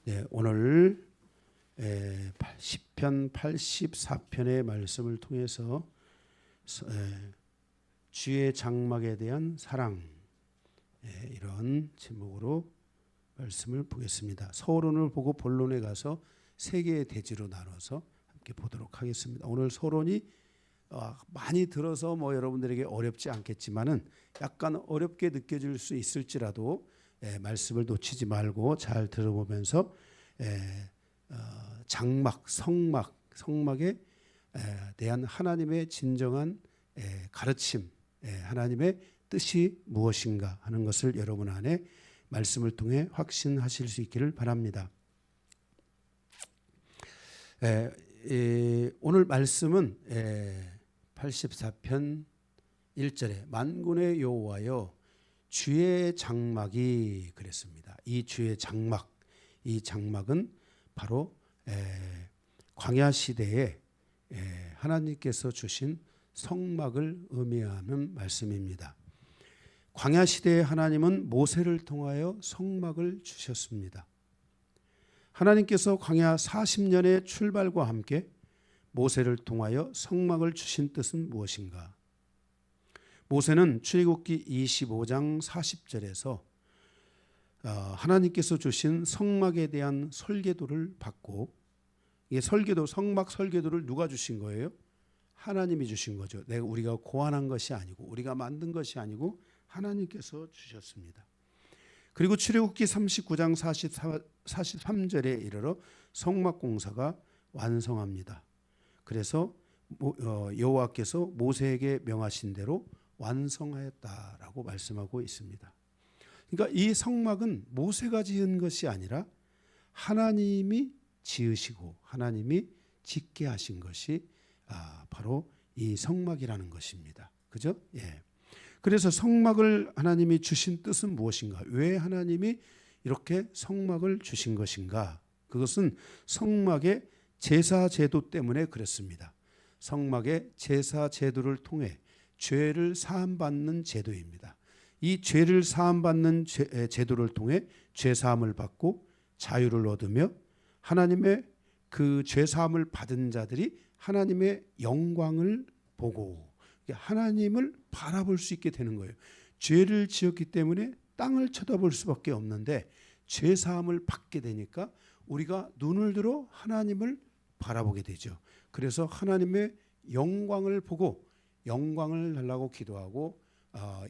네, 오늘 시편 84편의 말씀을 통해서 주의 장막에 대한 사랑, 이런 제목으로 말씀을 보겠습니다. 서론을 보고 본론에 가서 세 개의 대지로 나눠서 함께 보도록 하겠습니다. 오늘 서론이 많이 들어서 여러분들에게 어렵지 않겠지만은 약간 어렵게 느껴질 수 있을지라도 말씀을 놓치지 말고 잘 들어보면서 장막, 성막에 대한 하나님의 진정한 가르침, 하나님의 뜻이 무엇인가 하는 것을 여러분 안에 말씀을 통해 확신하실 수 있기를 바랍니다. 오늘 말씀은 84편 1절에 만군의 여호와여 주의 장막이 그랬습니다. 이 주의 장막, 이 장막은 바로 광야 시대에 하나님께서 주신 성막을 의미하는 말씀입니다. 광야 시대에 하나님은 모세를 통하여 성막을 주셨습니다. 하나님께서 광야 40년의 출발과 함께 모세를 통하여 성막을 주신 뜻은 무엇인가? 모세는 출애굽기 25장 40절에서 하나님께서 주신 성막에 대한 설계도를 받고, 이 설계도, 성막 설계도를 누가 주신 거예요? 하나님이 주신 거죠. 우리가 고안한 것이 아니고, 우리가 만든 것이 아니고 하나님께서 주셨습니다. 그리고 출애굽기 39장 43절에 이르러 성막 공사가 완성합니다. 그래서 여호와께서 모세에게 명하신 대로 완성하였다라고 말씀하고 있습니다. 그러니까 이 성막은 모세가 지은 것이 아니라 하나님이 지으시고 하나님이 짓게 하신 것이 바로 이 성막이라는 것입니다. 그죠? 예. 그래서 성막을 하나님이 주신 뜻은 무엇인가? 왜 하나님이 이렇게 성막을 주신 것인가? 그것은 성막의 제사 제도 때문에 그렇습니다. 성막의 제사 제도를 통해 죄를 사함받는 제도입니다. 이 죄를 사함받는 제도를 통해 죄사함을 받고 자유를 얻으며 하나님의 그 죄사함을 받은 자들이 하나님의 영광을 보고 하나님을 바라볼 수 있게 되는 거예요. 죄를 지었기 때문에 땅을 쳐다볼 수밖에 없는데 죄사함을 받게 되니까 우리가 눈을 들어 하나님을 바라보게 되죠. 그래서 하나님의 영광을 보고 영광을 달라고 기도하고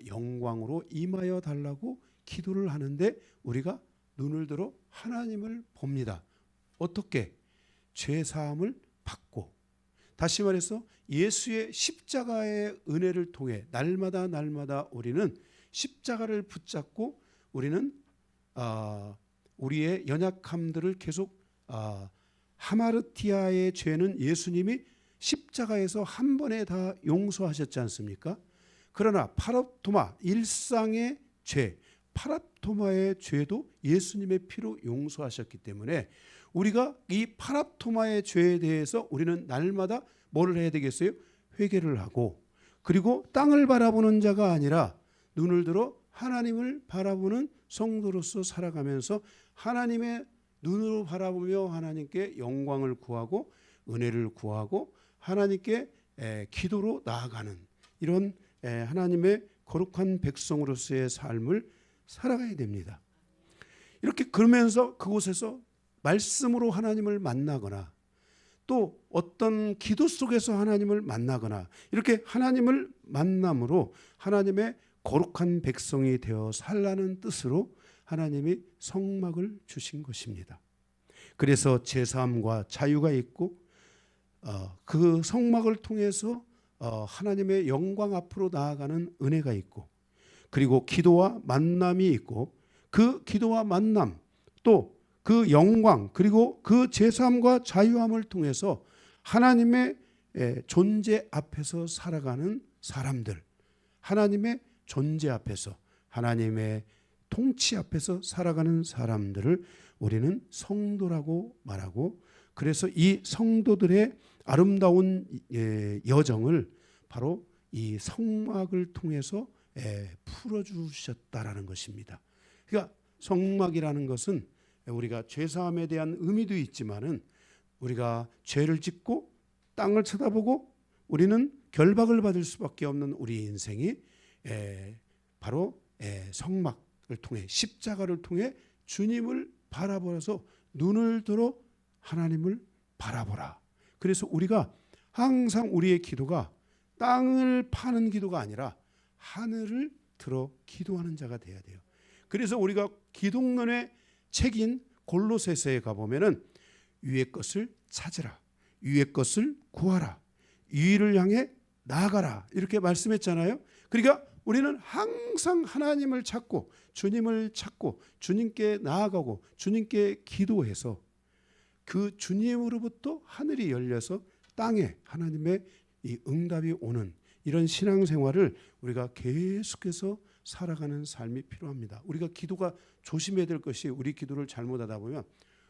영광으로 임하여 달라고 기도를 하는데 우리가 눈을 들어 하나님을 봅니다. 어떻게? 죄사함을 받고, 다시 말해서 예수의 십자가의 은혜를 통해 날마다 우리는 십자가를 붙잡고 우리는 우리의 연약함들을 계속 하마르티아의 죄는 예수님이 십자가에서 한 번에 다 용서하셨지 않습니까? 그러나 파랍토마, 일상의 죄, 파랍토마의 죄도 예수님의 피로 용서하셨기 때문에 우리가 이 파랍토마의 죄에 대해서 우리는 날마다 뭐를 해야 되겠어요? 회개를 하고, 그리고 땅을 바라보는 자가 아니라 눈을 들어 하나님을 바라보는 성도로서 살아가면서 하나님의 눈으로 바라보며 하나님께 영광을 구하고 은혜를 구하고 하나님께 기도로 나아가는 이런 하나님의 거룩한 백성으로서의 삶을 살아가야 됩니다. 이렇게 그러면서 그곳에서 말씀으로 하나님을 만나거나 또 어떤 기도 속에서 하나님을 만나거나 이렇게 하나님을 만남으로 하나님의 거룩한 백성이 되어 살라는 뜻으로 하나님이 성막을 주신 것입니다. 그래서 제사함과 자유가 있고 그 성막을 통해서 하나님의 영광 앞으로 나아가는 은혜가 있고, 그리고 기도와 만남이 있고, 그 기도와 만남 또 그 영광 그리고 그 제사함과 자유함을 통해서 하나님의 존재 앞에서 살아가는 사람들, 하나님의 존재 앞에서 하나님의 통치 앞에서 살아가는 사람들을 우리는 성도라고 말하고, 그래서 이 성도들의 아름다운 여정을 바로 이 성막을 통해서 풀어주셨다라는 것입니다. 그러니까 성막이라는 것은 우리가 죄사함에 대한 의미도 있지만은 우리가 죄를 짓고 땅을 쳐다보고 우리는 결박을 받을 수밖에 없는 우리 인생이 바로 성막을 통해 십자가를 통해 주님을 바라보아서 눈을 들어 하나님을 바라보라. 그래서 우리가 항상 우리의 기도가 땅을 파는 기도가 아니라 하늘을 들어 기도하는 자가 돼야 돼요. 그래서 우리가 기독론의 책인 골로새서에 가보면은 위의 것을 찾으라, 위의 것을 구하라, 위를 향해 나아가라 이렇게 말씀했잖아요. 그러니까 우리는 항상 하나님을 찾고 주님을 찾고 주님께 나아가고 주님께 기도해서 그 주님으로부터 하늘이 열려서 땅에 하나님의 이 응답이 오는 이런 신앙생활을 우리가 계속해서 살아가는 삶이 필요합니다. 우리가 기도가 조심해야 될 것이 우리 기도를 잘못하다 보면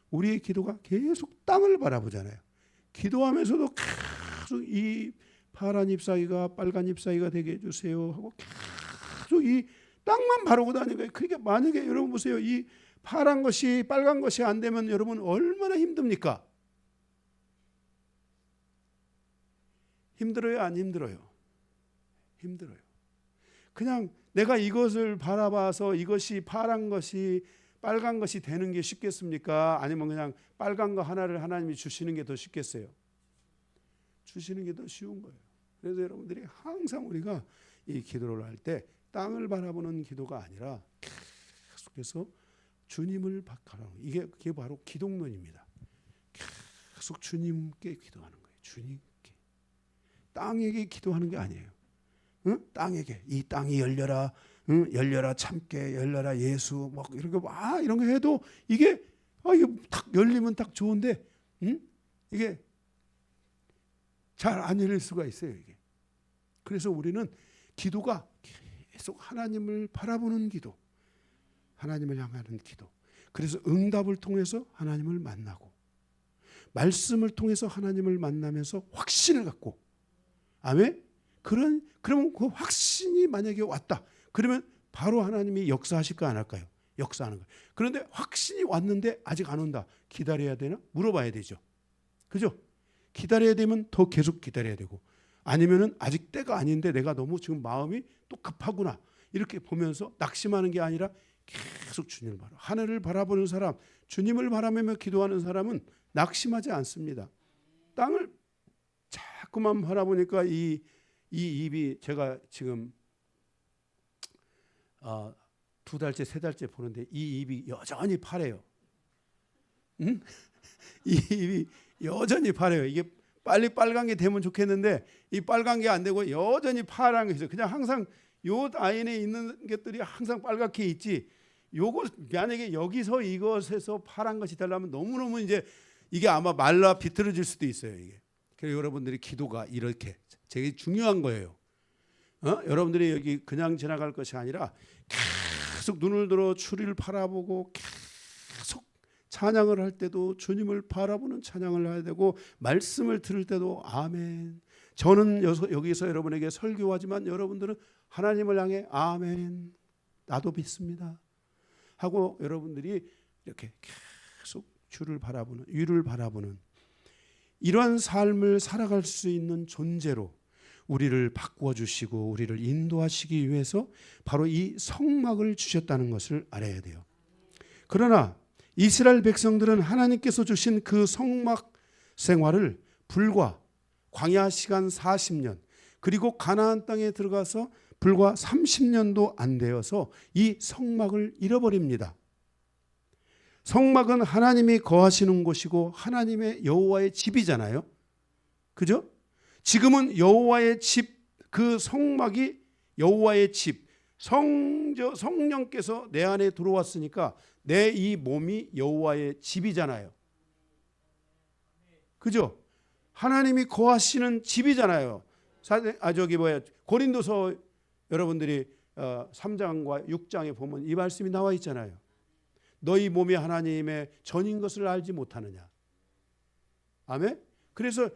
우리의 기도가 계속 땅을 바라보잖아요. 기도하면서도 계속 이 파란 잎사귀가 빨간 잎사귀가 되게 해주세요 하고 계속 이 땅만 바라보고 다니는. 그러니까 만약에 여러분 보세요. 이 파란 것이 빨간 것이 안 되면 여러분 얼마나 힘듭니까? 힘들어요? 안 힘들어요? 힘들어요. 그냥 내가 이것을 바라봐서 이것이 파란 것이 빨간 것이 되는 게 쉽겠습니까? 아니면 그냥 빨간 거 하나를 하나님이 주시는 게 더 쉽겠어요? 주시는 게 더 쉬운 거예요. 그래서 여러분들이 항상 우리가 이 기도를 할 때 땅을 바라보는 기도가 아니라 계속해서 주님을 바라보는, 그게 바로 기독론입니다. 계속 주님께 기도하는 거예요. 주님께. 땅에게 기도하는 게 아니에요. 응? 땅에게 이 땅이 열려라, 응? 열려라 참깨, 열려라 예수, 막 이런 거 이런 거 해도 이게 딱 열리면 딱 좋은데, 응? 이게 잘 안 열릴 수가 있어요. 이게. 그래서 우리는 기도가 계속 하나님을 바라보는 기도, 하나님을 향하는 기도. 그래서 응답을 통해서 하나님을 만나고, 말씀을 통해서 하나님을 만나면서 확신을 갖고, 아멘. 그러면 그 확신이 만약에 왔다. 그러면 바로 하나님이 역사하실까 안 할까요? 역사하는 거예요. 그런데 확신이 왔는데 아직 안 온다. 기다려야 되나? 물어봐야 되죠. 그죠? 기다려야 되면 더 계속 기다려야 되고, 아니면은 아직 때가 아닌데 내가 너무 지금 마음이 또 급하구나 이렇게 보면서 낙심하는 게 아니라 계속 주님을 하늘을 바라보는 사람, 주님을 바라보며 기도하는 사람은 낙심하지 않습니다. 땅을 자꾸만 바라보니까 이 입이, 제가 지금 2달째 3달째 보는데 이 입이 여전히 파래요. 응? 이 입이 여전히 파래요. 이게 빨리 빨간 게 되면 좋겠는데 이 빨간 게 안 되고 여전히 파란 게 있어요. 그냥 항상 요 라인에 있는 것들이 항상 빨갛게 있지, 요거 만약에 여기서 이것에서 파란 것이 되려면 너무너무 이게 아마 말라 비틀어질 수도 있어요. 이게. 그래서 여러분들이 기도가 이렇게 되게 중요한 거예요. 여러분들이 여기 그냥 지나갈 것이 아니라 계속 눈을 들어 주를 바라보고 계속 찬양을 할 때도 주님을 바라보는 찬양을 해야 되고, 말씀을 들을 때도 아멘. 저는 여기서 여러분에게 설교하지만 여러분들은 하나님을 향해 아멘, 나도 믿습니다 하고 여러분들이 이렇게 계속 주를 바라보는, 위를 바라보는 이러한 삶을 살아갈 수 있는 존재로 우리를 바꾸어 주시고 우리를 인도하시기 위해서 바로 이 성막을 주셨다는 것을 알아야 돼요. 그러나 이스라엘 백성들은 하나님께서 주신 그 성막 생활을 불과 광야 시간 40년, 그리고 가나안 땅에 들어가서 불과 30년도 안 되어서 이 성막을 잃어버립니다. 성막은 하나님이 거하시는 곳이고 하나님의 여호와의 집이잖아요. 그죠? 지금은 여호와의 집, 그 성막이 여호와의 집, 성령께서 내 안에 들어왔으니까 내 이 몸이 여호와의 집이잖아요. 그죠? 하나님이 거하시는 집이잖아요. 고린도서 여러분들이 3장과 6장에 보면 이 말씀이 나와 있잖아요. 너희 몸이 하나님의 전인 것을 알지 못하느냐. 아멘. 그래서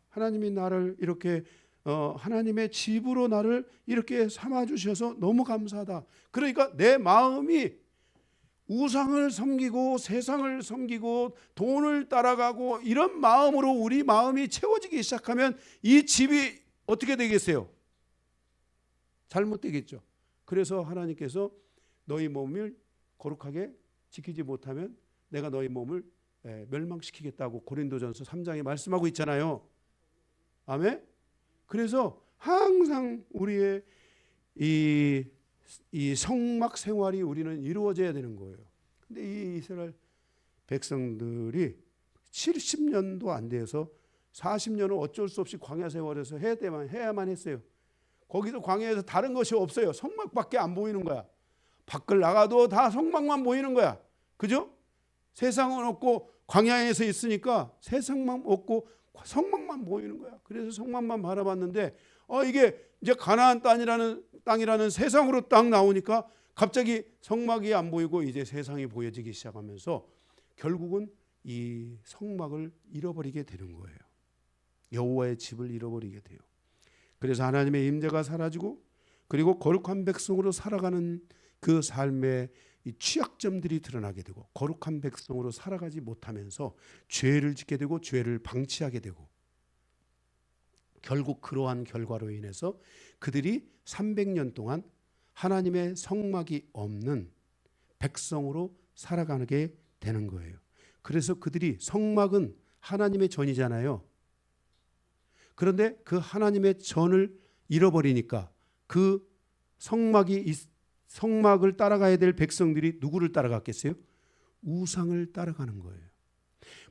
하나님이 나를 이렇게 하나님의 집으로 나를 이렇게 삼아 주셔서 너무 감사하다. 그러니까 내 마음이 우상을 섬기고 세상을 섬기고 돈을 따라가고 이런 마음으로 우리 마음이 채워지기 시작하면 이 집이 어떻게 되겠어요? 잘못되겠죠. 그래서 하나님께서 너희 몸을 거룩하게 지키지 못하면 내가 너희 몸을 멸망시키겠다고 고린도전서 3장에 말씀하고 있잖아요. 아멘. 그래서 항상 우리의 이 성막 생활이 우리는 이루어져야 되는 거예요. 근데 이 이스라엘 백성들이 70년도 안 돼서 40년은 어쩔 수 없이 광야 생활에서 해야만 했어요. 거기서 광야에서 다른 것이 없어요. 성막밖에 안 보이는 거야. 밖을 나가도 다 성막만 보이는 거야. 그죠? 세상은 없고 광야에서 있으니까 세상만 없고 성막만 보이는 거야. 그래서 성막만 바라봤는데 이게 이제 가나안 땅이라는 세상으로 딱 나오니까 갑자기 성막이 안 보이고 이제 세상이 보여지기 시작하면서 결국은 이 성막을 잃어버리게 되는 거예요. 여호와의 집을 잃어버리게 돼요. 그래서 하나님의 임재가 사라지고 그리고 거룩한 백성으로 살아가는 그 삶의 이 취약점들이 드러나게 되고 거룩한 백성으로 살아가지 못하면서 죄를 짓게 되고 죄를 방치하게 되고 결국 그러한 결과로 인해서 그들이 300년 동안 하나님의 성막이 없는 백성으로 살아가게 되는 거예요. 그래서 그들이 성막은 하나님의 전이잖아요. 그런데 그 하나님의 전을 잃어버리니까 그 성막을 따라가야 될 백성들이 누구를 따라갔겠어요? 우상을 따라가는 거예요.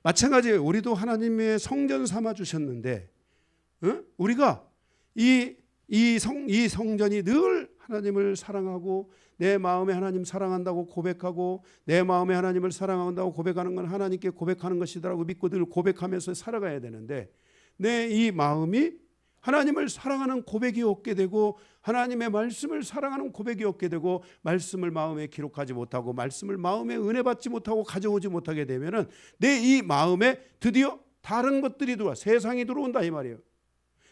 마찬가지예요. 우리도 하나님의 성전 삼아 주셨는데 우리가 이 성전이 늘 하나님을 사랑하고 내 마음에 하나님 사랑한다고 고백하고 내 마음에 하나님을 사랑한다고 고백하는 건 하나님께 고백하는 것이다라고 믿고 늘 고백하면서 살아가야 되는데 내 이 마음이 하나님을 사랑하는 고백이 없게 되고 하나님의 말씀을 사랑하는 고백이 없게 되고 말씀을 마음에 기록하지 못하고 말씀을 마음에 은혜 받지 못하고 가져오지 못하게 되면은 내 이 마음에 드디어 다른 것들이 들어와 세상이 들어온다 이 말이에요.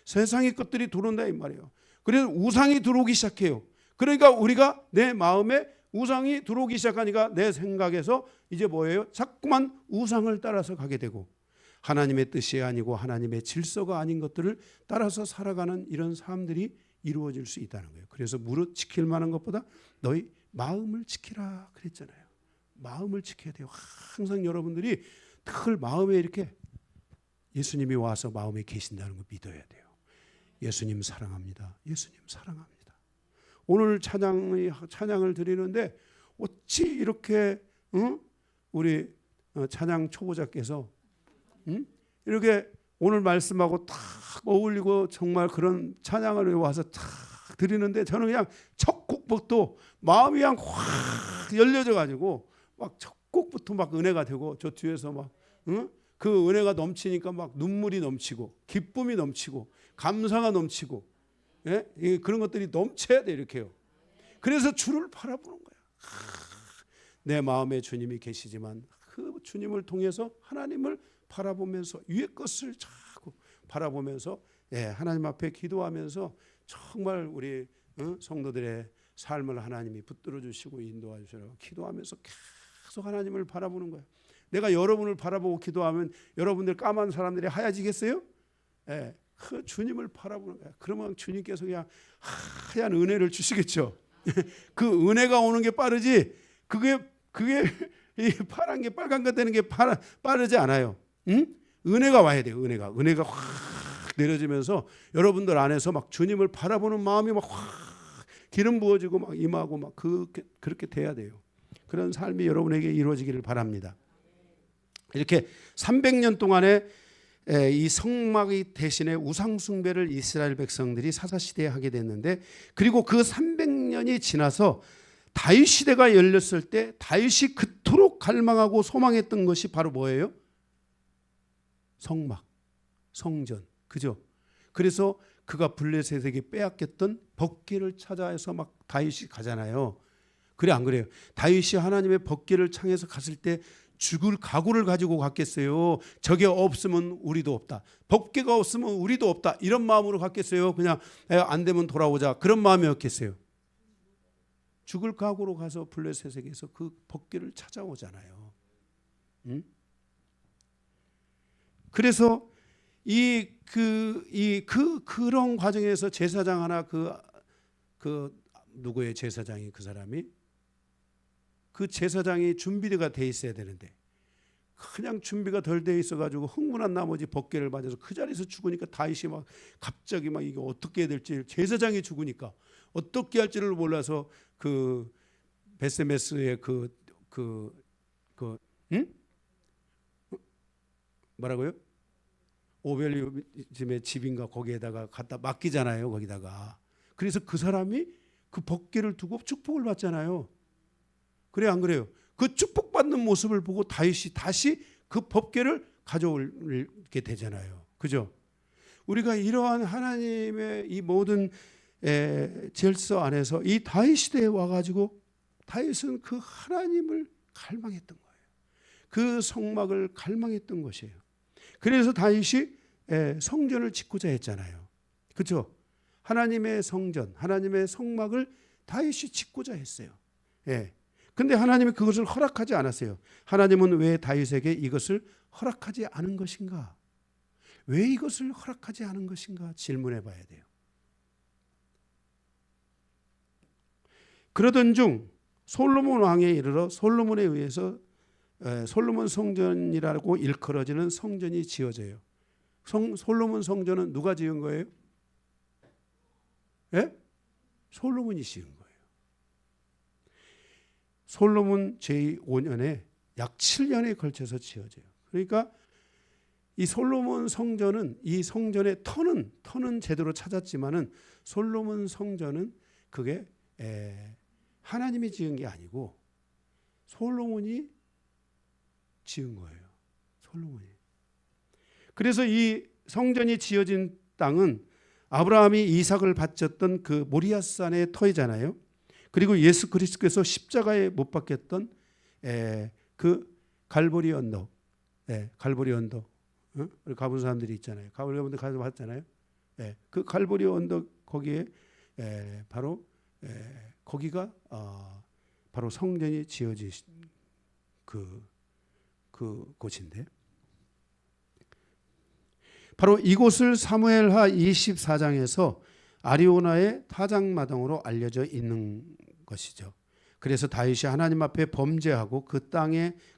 세상의 것들이 들어온다 이 말이에요. 그래서 우상이 들어오기 시작해요. 그러니까 우리가 내 마음에 우상이 들어오기 시작하니까 내 생각에서 이제 뭐예요? 자꾸만 우상을 따라서 가게 되고 하나님의 뜻이 아니고 하나님의 질서가 아닌 것들을 따라서 살아가는 이런 삶들이 이루어질 수 있다는 거예요. 그래서 무릇 지킬 만한 것보다 너희 마음을 지키라 그랬잖아요. 마음을 지켜야 돼요. 항상 여러분들이 늘 마음에 이렇게 예수님이 와서 마음에 계신다는 걸 믿어야 돼요. 예수님 사랑합니다. 예수님 사랑합니다. 오늘 찬양을 드리는데 어찌 이렇게 우리 찬양 초보자께서 이렇게 오늘 말씀하고 딱 어울리고 정말 그런 찬양을 와서 딱 드리는데 저는 그냥 첫 곡부터 마음이 그냥 확 열려져 가지고 막 첫 곡부터 막 은혜가 되고 저 뒤에서 막 그 은혜가 넘치니까 막 눈물이 넘치고 기쁨이 넘치고 감사가 넘치고 그런 것들이 넘쳐야 돼 이렇게요. 그래서 주를 바라보는 거야. 내 마음에 주님이 계시지만 그 주님을 통해서 하나님을 바라보면서 위의 것을 자꾸 바라보면서 하나님 앞에 기도하면서 정말 우리 성도들의 삶을 하나님이 붙들어 주시고 인도해 주시라고 기도하면서 계속 하나님을 바라보는 거예요. 내가 여러분을 바라보고 기도하면 여러분들 까만 사람들이 하얘지겠어요? 그 주님을 바라보는 거야. 그러면 주님께서 그냥 하얀 은혜를 주시겠죠. 그 은혜가 오는 게 빠르지 그게 이 파란 게 빨간 거 되는 게 빠르지 않아요. 은혜가 와야 돼요. 은혜가 확 내려지면서 여러분들 안에서 막 주님을 바라보는 마음이 막 확 기름 부어지고 막 임하고 막 그렇게 돼야 돼요. 그런 삶이 여러분에게 이루어지기를 바랍니다. 이렇게 300년 동안에 이 성막이 대신에 우상 숭배를 이스라엘 백성들이 사사시대에 하게 됐는데 그리고 그 300년이 지나서 다윗 시대가 열렸을 때 다윗이 그토록 갈망하고 소망했던 것이 바로 뭐예요? 성막, 성전, 그죠? 그래서 그가 블레셋에게 빼앗겼던 법궤를 찾아서 막 다윗이 가잖아요. 그래 안 그래요? 다윗이 하나님의 법궤를 창에서 갔을 때 죽을 각오를 가지고 갔겠어요? 저게 없으면 우리도 없다. 법궤가 없으면 우리도 없다. 이런 마음으로 갔겠어요? 그냥 안 되면 돌아오자. 그런 마음이었겠어요? 죽을 각오로 가서 블레셋에게서 그 법궤를 찾아오잖아요. 응? 그래서 그런 과정에서 제사장 하나 누구의 제사장이 그 사람이 그 제사장이 준비가 돼 있어야 되는데 그냥 준비가 덜 돼 있어가지고 흥분한 나머지 법궤를 맞아서 그 자리에서 죽으니까 다윗이 막 갑자기 막 이게 어떻게 해야 될지 제사장이 죽으니까 어떻게 할지를 몰라서 그 베세메스의 응? 뭐라고요? 오벨리즘의 집인가 거기에다가 갖다 맡기잖아요. 거기다가. 그래서 그 사람이 그 법궤를 두고 축복을 받잖아요. 그래 안 그래요? 그 축복받는 모습을 보고 다윗이 다시 그 법궤를 가져오게 되잖아요. 그죠? 우리가 이러한 하나님의 이 모든 질서 안에서 이 다윗 시대에 와가지고 다윗은 그 하나님을 갈망했던 거예요. 그 성막을 갈망했던 것이에요. 그래서 다윗이 성전을 짓고자 했잖아요. 그렇죠? 하나님의 성전, 하나님의 성막을 다윗이 짓고자 했어요. 근데 하나님이 그것을 허락하지 않았어요. 하나님은 왜 다윗에게 이것을 허락하지 않은 것인가? 왜 이것을 허락하지 않은 것인가? 질문해 봐야 돼요. 그러던 중 솔로몬 왕에 이르러 솔로몬에 의해서 솔로몬 성전이라고 일컬어지는 성전이 지어져요. 솔로몬 성전은 누가 지은 거예요? 솔로몬이 지은 거예요. 솔로몬 제5년에 약 7년에 걸쳐서 지어져요. 그러니까 이 솔로몬 성전은 이 성전의 터는 제대로 찾았지만은 솔로몬 성전은 그게 하나님이 지은 게 아니고 솔로몬이 지은 거예요. 솔로몬이. 그래서 이 성전이 지어진 땅은 아브라함이 이삭을 바쳤던 그 모리아산의 터이잖아요. 그리고 예수 그리스도께서 십자가에 못 박혔던 그 갈보리 언덕, 갈보리 언덕, 우리 가본 사람들이 있잖아요. 갈보리 언덕 가서 봤잖아요. 그 갈보리 언덕 거기에 바로 거기가 바로 성전이 지어진 그 곳인데, 바로 이곳을 사무엘하 24장에서 아리오나의 타작마당으로 알려져 있는 것이죠. 그래서 다윗이 하나님 앞에 범죄하고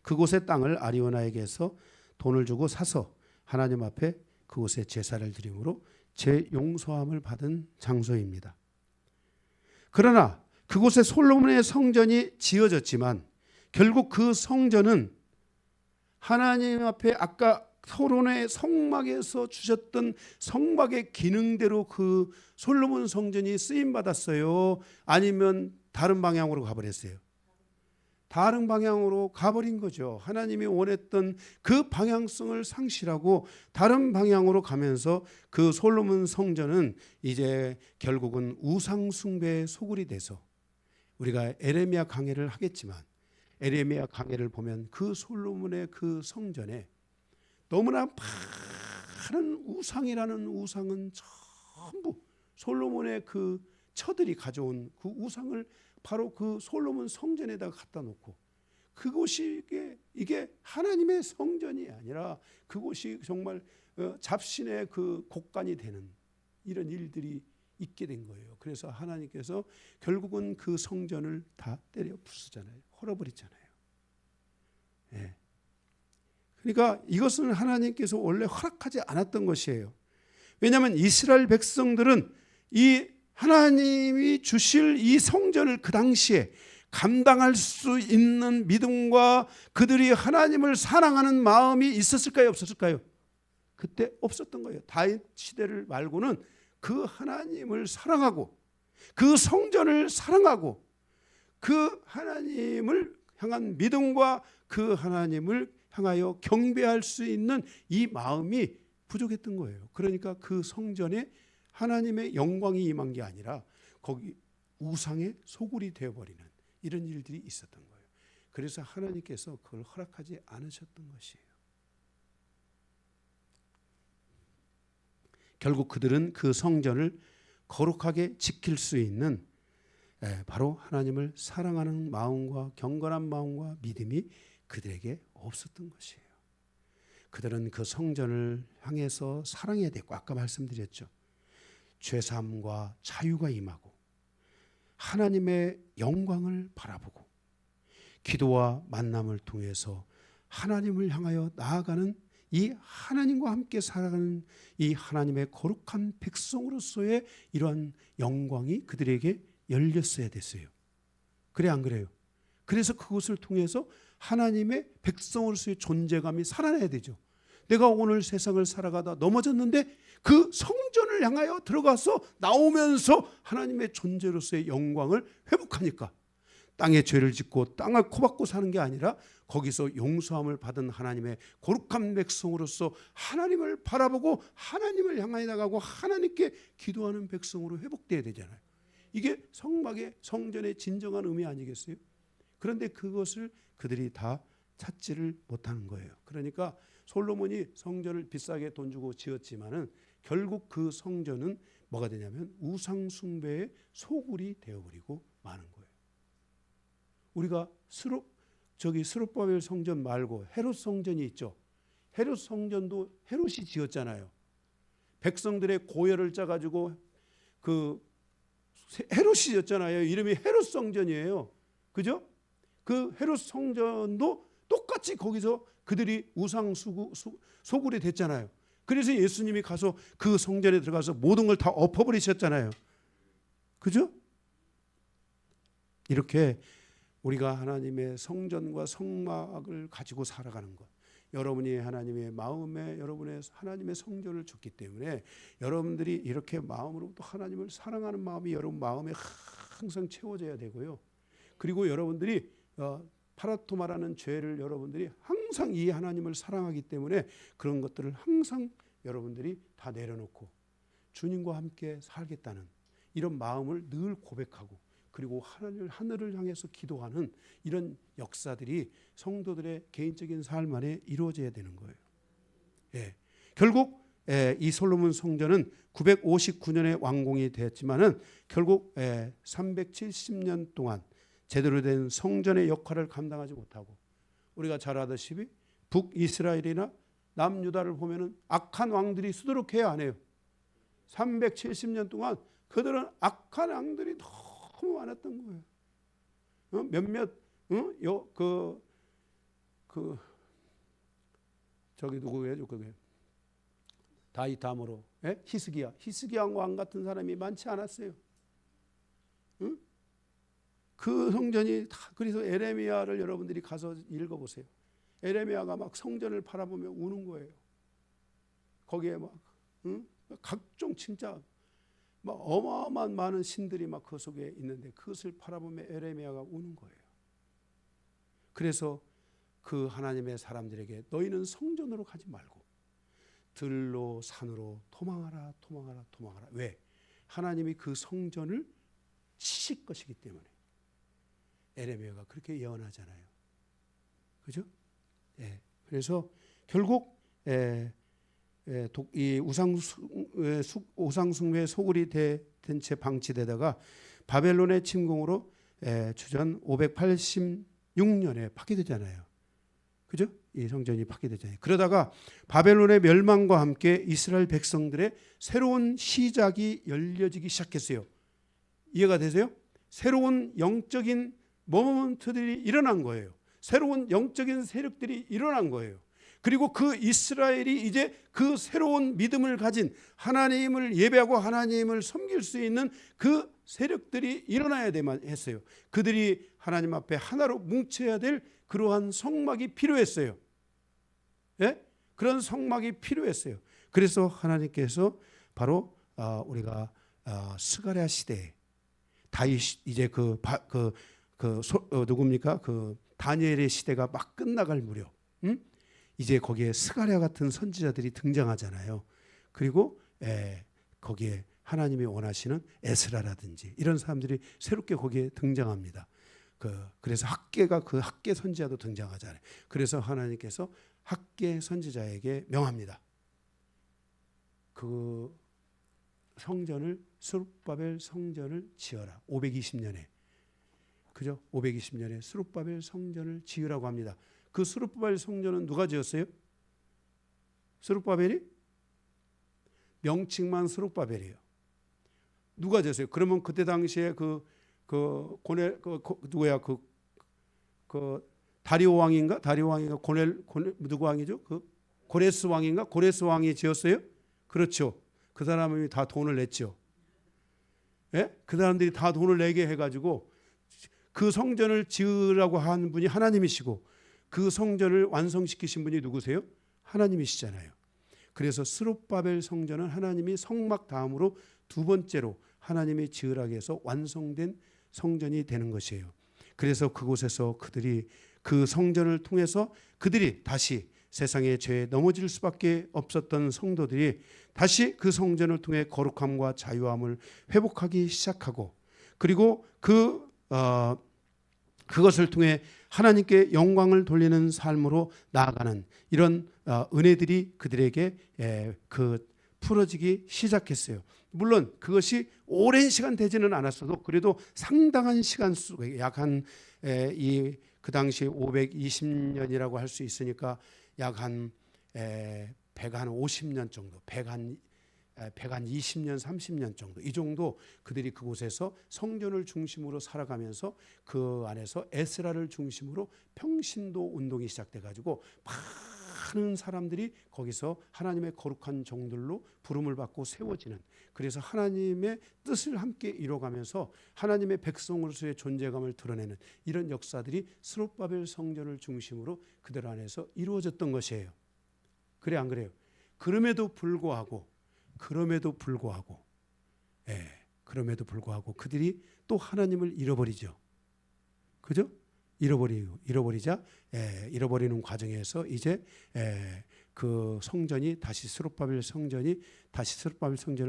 그곳의 땅을 아리오나에게서 돈을 주고 사서 하나님 앞에 그곳에 제사를 드림으로 재용서함을 받은 장소입니다. 그러나 그곳에 솔로몬의 성전이 지어졌지만 결국 그 성전은 하나님 앞에 아까 토론의 성막에서 주셨던 성막의 기능대로 그 솔로몬 성전이 쓰임 받았어요? 아니면 다른 방향으로 가버렸어요? 다른 방향으로 가버린 거죠. 하나님이 원했던 그 방향성을 상실하고 다른 방향으로 가면서 그 솔로몬 성전은 이제 결국은 우상 숭배의 소굴이 돼서, 우리가 에레미야 강해를 하겠지만 에레미야 강해를 보면 그 솔로몬의 그 성전에 너무나 많은 우상이라는 우상은 전부 솔로몬의 그 처들이 가져온 그 우상을 바로 그 솔로몬 성전에다가 갖다 놓고, 그곳이 이게 하나님의 성전이 아니라 그곳이 정말 잡신의 그 곳간이 되는 이런 일들이 있게 된 거예요. 그래서 하나님께서 결국은 그 성전을 다 때려 부수잖아요. 헐어버리잖아요. 그러니까 이것은 하나님께서 원래 허락하지 않았던 것이에요. 왜냐하면 이스라엘 백성들은 이 하나님이 주실 이 성전을 그 당시에 감당할 수 있는 믿음과 그들이 하나님을 사랑하는 마음이 있었을까요? 없었을까요? 그때 없었던 거예요. 다윗 시대를 말고는 그 하나님을 사랑하고 그 성전을 사랑하고 그 하나님을 향한 믿음과 그 하나님을 향하여 경배할 수 있는 이 마음이 부족했던 거예요. 그러니까 그 성전에 하나님의 영광이 임한 게 아니라 거기 우상의 소굴이 되어버리는 이런 일들이 있었던 거예요. 그래서 하나님께서 그걸 허락하지 않으셨던 것이에요. 결국 그들은 그 성전을 거룩하게 지킬 수 있는 바로 하나님을 사랑하는 마음과 경건한 마음과 믿음이 그들에게 없었던 것이에요. 그들은 그 성전을 향해서 사랑해야 되고, 아까 말씀드렸죠. 죄사함과 자유가 임하고 하나님의 영광을 바라보고 기도와 만남을 통해서 하나님을 향하여 나아가는, 이 하나님과 함께 살아가는 이 하나님의 거룩한 백성으로서의 이러한 영광이 그들에게 열렸어야 됐어요. 그래 안 그래요? 그래서 그것을 통해서 하나님의 백성으로서의 존재감이 살아나야 되죠. 내가 오늘 세상을 살아가다 넘어졌는데 그 성전을 향하여 들어가서 나오면서 하나님의 존재로서의 영광을 회복하니까, 땅에 죄를 짓고 땅을 코박고 사는 게 아니라 거기서 용서함을 받은 하나님의 거룩한 백성으로서 하나님을 바라보고 하나님을 향하여 나가고 하나님께 기도하는 백성으로 회복돼야 되잖아요. 이게 성막의, 성전의 진정한 의미 아니겠어요? 그런데 그것을 그들이 다 찾지를 못하는 거예요. 그러니까 솔로몬이 성전을 비싸게 돈 주고 지었지만은 결국 그 성전은 뭐가 되냐면 우상 숭배의 소굴이 되어버리고 마는 거예요. 우리가 스룹바벨 성전 말고 헤롯 성전이 있죠. 헤롯 성전도 헤롯이 지었잖아요. 백성들의 고열을 짜가지고 그 헤롯이 지었잖아요. 이름이 헤롯 성전이에요. 그죠? 그 헤롯 성전도 똑같이 거기서 그들이 우상 소굴이 됐잖아요. 그래서 예수님이 가서 그 성전에 들어가서 모든 걸 다 엎어버리셨잖아요. 그죠? 이렇게 우리가 하나님의 성전과 성막을 가지고 살아가는 것, 여러분이 하나님의 마음에 여러분의 하나님의 성전을 줬기 때문에 여러분들이 이렇게 마음으로부터 하나님을 사랑하는 마음이 여러분 마음에 항상 채워져야 되고요. 그리고 여러분들이 파라토마라는 죄를 여러분들이 항상 이 하나님을 사랑하기 때문에 그런 것들을 항상 여러분들이 다 내려놓고 주님과 함께 살겠다는 이런 마음을 늘 고백하고, 그리고 하늘을 향해서 기도하는 이런 역사들이 성도들의 개인적인 삶 안에 이루어져야 되는 거예요. 결국 이 솔로몬 성전은 959년에 완공이 되었지만은 결국 370년 동안 제대로 된 성전의 역할을 감당하지 못하고, 우리가 잘 아다시피 북이스라엘이나 남유다를 보면은 악한 왕들이 수두룩해야 안 해요. 370년 동안 그들은 악한 왕들이 너무 많았던 거예요. 몇몇 저기 누구예요? 그게 다윗 다음으로 히스기야 왕 같은 사람이 많지 않았어요. 응? 그 성전이 다, 그래서 에레미야를 여러분들이 가서 읽어보세요. 에레미야가 막 성전을 바라보며 우는 거예요. 거기에 막 각종 진짜 막 어마어마한 많은 신들이 막 그 속에 있는데 그것을 바라보며 에레미야가 우는 거예요. 그래서 그 하나님의 사람들에게 너희는 성전으로 가지 말고 들로 산으로 도망하라. 왜? 하나님이 그 성전을 치실 것이기 때문에. 에레미야가 그렇게 예언하잖아요. 그죠? 그래서 결국 이 우상숭배의 소굴이 된 채 방치되다가 바벨론의 침공으로 주전 586년에 파괴되잖아요. 그죠? 이 성전이 파괴되잖아요. 그러다가 바벨론의 멸망과 함께 이스라엘 백성들의 새로운 시작이 열려지기 시작했어요. 이해가 되세요? 새로운 영적인 모먼트들이 일어난 거예요. 새로운 영적인 세력들이 일어난 거예요. 그리고 그 이스라엘이 이제 그 새로운 믿음을 가진, 하나님을 예배하고 하나님을 섬길 수 있는 그 세력들이 일어나야 되만 했어요. 그들이 하나님 앞에 하나로 뭉쳐야 될 그러한 성막이 필요했어요. 그런 성막이 필요했어요. 그래서 하나님께서 바로 우리가 스가랴 시대에 다윗 이제 누굽니까? 그 다니엘의 시대가 막 끝나갈 무렵, 이제 거기에 스가랴 같은 선지자들이 등장하잖아요. 그리고 거기에 하나님이 원하시는 에스라라든지 이런 사람들이 새롭게 거기에 등장합니다. 그래서 그 학계 선지자도 등장하잖아요. 그래서 하나님께서 학계 선지자에게 명합니다. 그 성전을 스룹바벨 성전을 지어라. 520년에. 그죠? 520년에 스룹바벨 성전을 지으라고 합니다. 그 스룹바벨 성전은 누가 지었어요? 스룹바벨이? 명칭만 스룹바벨이에요. 누가 지었어요? 그러면 그때 당시에 누구야? 다리오 왕인가? 다리오 왕인가? 누구 왕이죠? 고레스 왕인가? 고레스 왕이 지었어요? 그렇죠. 그 사람이 다 돈을 냈죠. 예? 그 사람들이 다 돈을 내게 해가지고 그 성전을 지으라고 한 분이 하나님이시고 그 성전을 완성시키신 분이 누구세요? 하나님이시잖아요. 그래서 스룹바벨 성전은 하나님이 성막 다음으로 두 번째로 하나님이 지으라고 해서 완성된 성전이 되는 것이에요. 그래서 그곳에서 그들이 그 성전을 통해서 그들이 다시 세상의 죄에 넘어질 수밖에 없었던 성도들이 다시 그 성전을 통해 거룩함과 자유함을 회복하기 시작하고 그리고 그것을 통해 하나님께 영광을 돌리는 삶으로 나아가는 이런 은혜들이 그들에게 풀어지기 시작했어요. 물론 그것이 오랜 시간 되지는 않았어도 그래도 상당한 시간 속에 약 그 당시 520년이라고 할 수 있으니까 약 한 150년 정도, 120년, 30년 정도 이 정도 그들이 그곳에서 성전을 중심으로 살아가면서 그 안에서 에스라를 중심으로 평신도 운동이 시작돼 가지고 많은 사람들이 거기서 하나님의 거룩한 종들로 부름을 받고 세워지는 그래서 하나님의 뜻을 함께 이뤄가면서 하나님의 백성으로서의 존재감을 드러내는 이런 역사들이 스룹바벨 성전을 중심으로 그들 안에서 이루어졌던 것이에요. 그래 안 그래요? 그럼에도 불구하고 그들이 또 하나님을 잃어버리죠. 그죠? 잃어버리는 과정에서 이제 그 성전이 다시 스룹바벨 성전을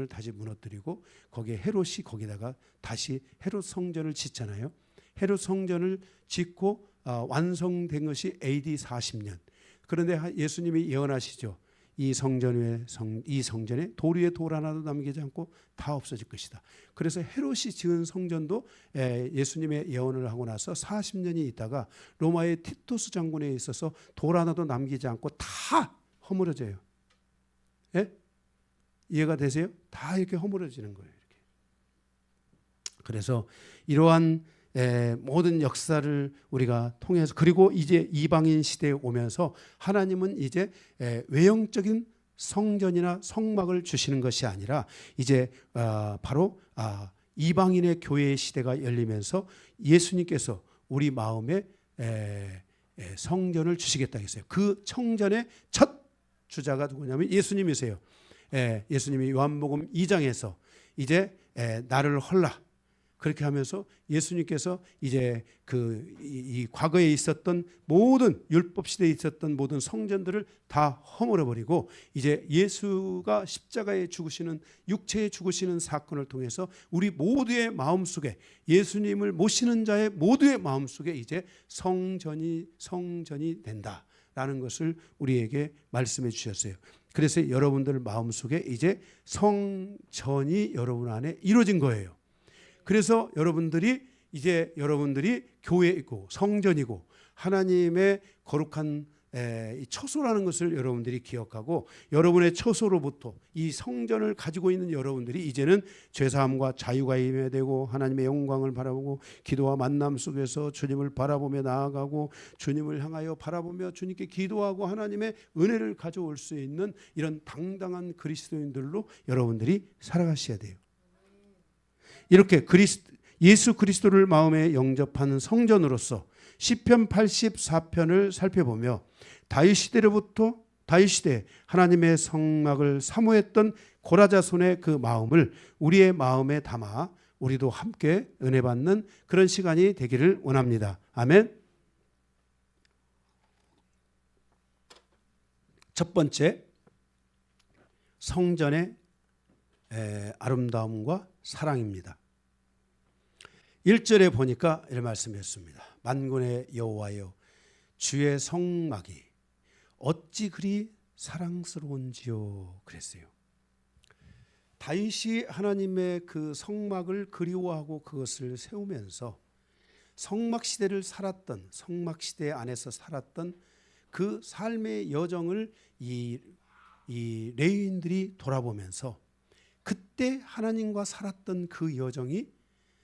다시 무너뜨리고 거기에 헤롯이 거기다가 다시 헤롯 성전을 짓잖아요. 헤롯 성전을 짓고 완성된 것이 AD 40년. 그런데 예수님이 예언하시죠. 이 성전에 돌 위에 돌 하나도 남기지 않고 다 없어질 것이다. 그래서 헤롯이 지은 성전도 예수님의 예언을 하고 나서 40년이 있다가 로마의 티투스 장군에 있어서 돌 하나도 남기지 않고 다 허물어져요. 예? 이해가 되세요? 다 이렇게 허물어지는 거예요. 이렇게. 그래서 이러한 모든 역사를 우리가 통해서 그리고 이제 이방인 시대에 오면서 하나님은 이제 외형적인 성전이나 성막을 주시는 것이 아니라 이제 바로 이방인의 교회의 시대가 열리면서 예수님께서 우리 마음에 성전을 주시겠다 했어요. 그 성전의 첫 주자가 누구냐면 예수님이세요. 예수님이 요한복음 2장에서 이제 나를 헐라 그렇게 하면서 예수님께서 이제 이 과거에 있었던 모든 율법 시대에 있었던 모든 성전들을 다 허물어 버리고 이제 예수가 십자가에 죽으시는 육체에 죽으시는 사건을 통해서 우리 모두의 마음속에 예수님을 모시는 자의 모두의 마음속에 이제 성전이 된다라는 것을 우리에게 말씀해 주셨어요. 그래서 여러분들 마음속에 이제 성전이 여러분 안에 이루어진 거예요. 그래서 여러분들이 교회이고 성전이고 하나님의 거룩한 처소라는 것을 여러분들이 기억하고 여러분의 처소로부터 이 성전을 가지고 있는 여러분들이 이제는 죄사함과 자유가 임해되고 하나님의 영광을 바라보고 기도와 만남 속에서 주님을 바라보며 나아가고 주님을 향하여 바라보며 주님께 기도하고 하나님의 은혜를 가져올 수 있는 이런 당당한 그리스도인들로 여러분들이 살아가셔야 돼요. 이렇게 예수 그리스도를 마음에 영접하는 성전으로서 시편 84편을 살펴보며 다윗 시대 하나님의 성막을 사모했던 고라자손의 그 마음을 우리의 마음에 담아 우리도 함께 은혜 받는 그런 시간이 되기를 원합니다. 아멘. 첫 번째, 성전의 아름다움과 사랑입니다. 1절에 보니까 이런 말씀했습니다. 만군의 여호와여 주의 성막이 어찌 그리 사랑스러운지요 그랬어요. 다윗이 하나님의 그 성막을 그리워하고 그것을 세우면서 성막 시대를 살았던, 성막 시대 안에서 살았던 그 삶의 여정을 이 레위인들이 돌아보면서 그때 하나님과 살았던 그 여정이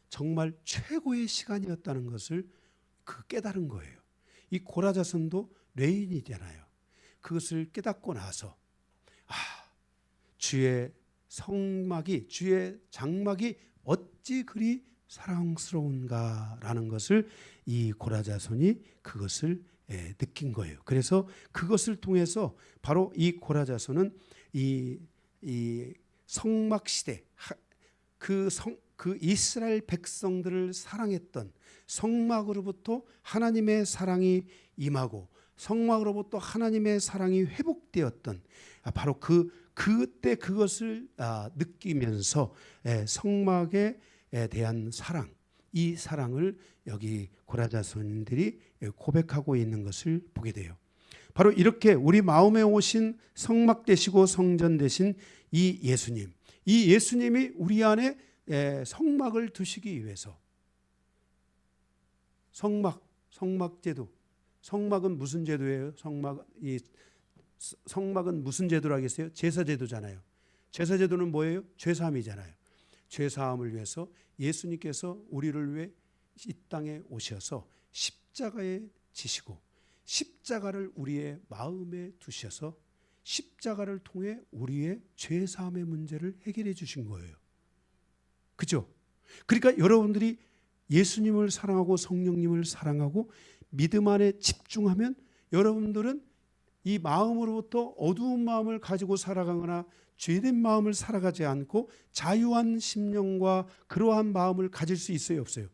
정말 최고의 시간이었다는 것을 깨달은 거예요. 이 고라 자손도 레위인이잖아요. 그것을 깨닫고 나서 주의 성막이, 주의 장막이 어찌 그리 사랑스러운가라는 것을 이 고라 자손이 그것을 느낀 거예요. 그래서 그것을 통해서 바로 이 고라 자손은 이 성막 시대 그 이스라엘 백성들을 사랑했던 성막으로부터 하나님의 사랑이 임하고 성막으로부터 하나님의 사랑이 회복되었던 바로 그때 그것을 느끼면서 성막에 대한 사랑, 이 사랑을 여기 고라 자손들이 고백하고 있는 것을 보게 돼요. 바로 이렇게 우리 마음에 오신 성막 되시고 성전 되신 이 예수님, 이 예수님이 우리 안에 성막을 두시기 위해서 성막제도, 성막은 무슨 제도예요? 성막은 무슨 제도라 하겠어요? 제사제도잖아요. 제사제도는 뭐예요? 죄사함이잖아요. 죄사함을 위해서 예수님께서 우리를 위해 이 땅에 오셔서 십자가에 지시고 십자가를 우리의 마음에 두셔서 십자가를 통해 우리의 죄사함의 문제를 해결해 주신 거예요. 그죠? 그러니까 여러분들이 예수님을 사랑하고 성령님을 사랑하고 믿음 안에 집중하면 여러분들은 이 마음으로부터 어두운 마음을 가지고 살아가거나 죄된 마음을 살아가지 않고 자유한 심령과 그러한 마음을 가질 수 있어요, 없어요?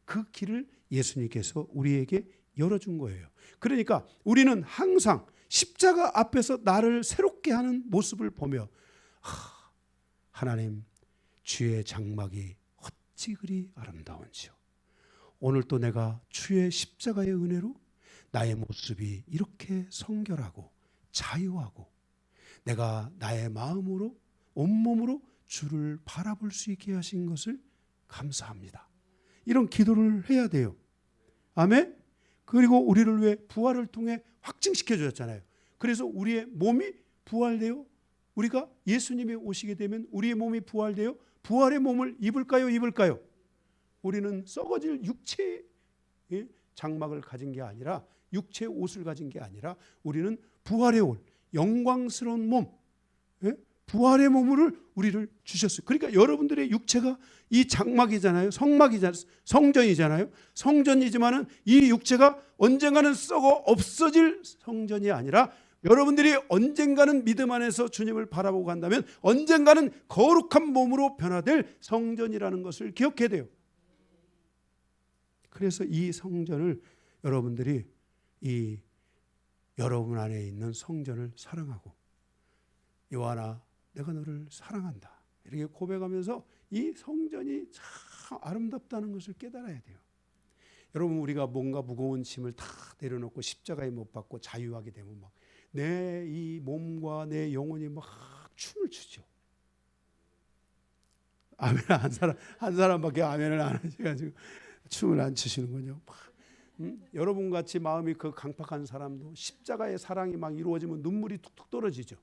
그 길을 예수님께서 우리에게 열어준 거예요. 그러니까 우리는 항상 십자가 앞에서 나를 새롭게 하는 모습을 보며 하나님, 주의 장막이 어찌 그리 아름다운지요. 오늘 또 내가 주의 십자가의 은혜로 나의 모습이 이렇게 성결하고 자유하고 내가 나의 마음으로 온몸으로 주를 바라볼 수 있게 하신 것을 감사합니다. 이런 기도를 해야 돼요. 아멘. 그리고 우리를 위해 부활을 통해 확증시켜 주셨잖아요. 그래서 우리의 몸이 부활되어 우리가 예수님이 오시게 되면 우리의 몸이 부활되어 부활의 몸을 입을까요? 우리는 썩어질 육체의 장막을 가진 게 아니라 육체의 옷을 가진 게 아니라 우리는 부활의 옷, 영광스러운 몸, 부활의 몸을 우리를 주셨어요. 그러니까 여러분들의 육체가 이 장막이잖아요. 성전이잖아요. 성전이지만은 이 육체가 언젠가는 썩어 없어질 성전이 아니라 여러분들이 언젠가는 믿음 안에서 주님을 바라보고 간다면 언젠가는 거룩한 몸으로 변화될 성전이라는 것을 기억해야 돼요. 그래서 이 성전을 여러분들이 여러분 안에 있는 성전을 사랑하고 요한아 내가 너를 사랑한다 이렇게 고백하면서 이 성전이 참 아름답다는 것을 깨달아야 돼요. 여러분 우리가 뭔가 무거운 짐을 다 내려놓고 십자가에 못 박고 자유하게 되면 막 내 이 몸과 내 영혼이 막 춤을 추죠. 아멘. 한 사람밖에 아멘을 안 하셔가지고 춤을 안 추시는군요. 여러분 같이 마음이 그 강팍한 사람도 십자가의 사랑이 막 이루어지면 눈물이 툭툭 떨어지죠.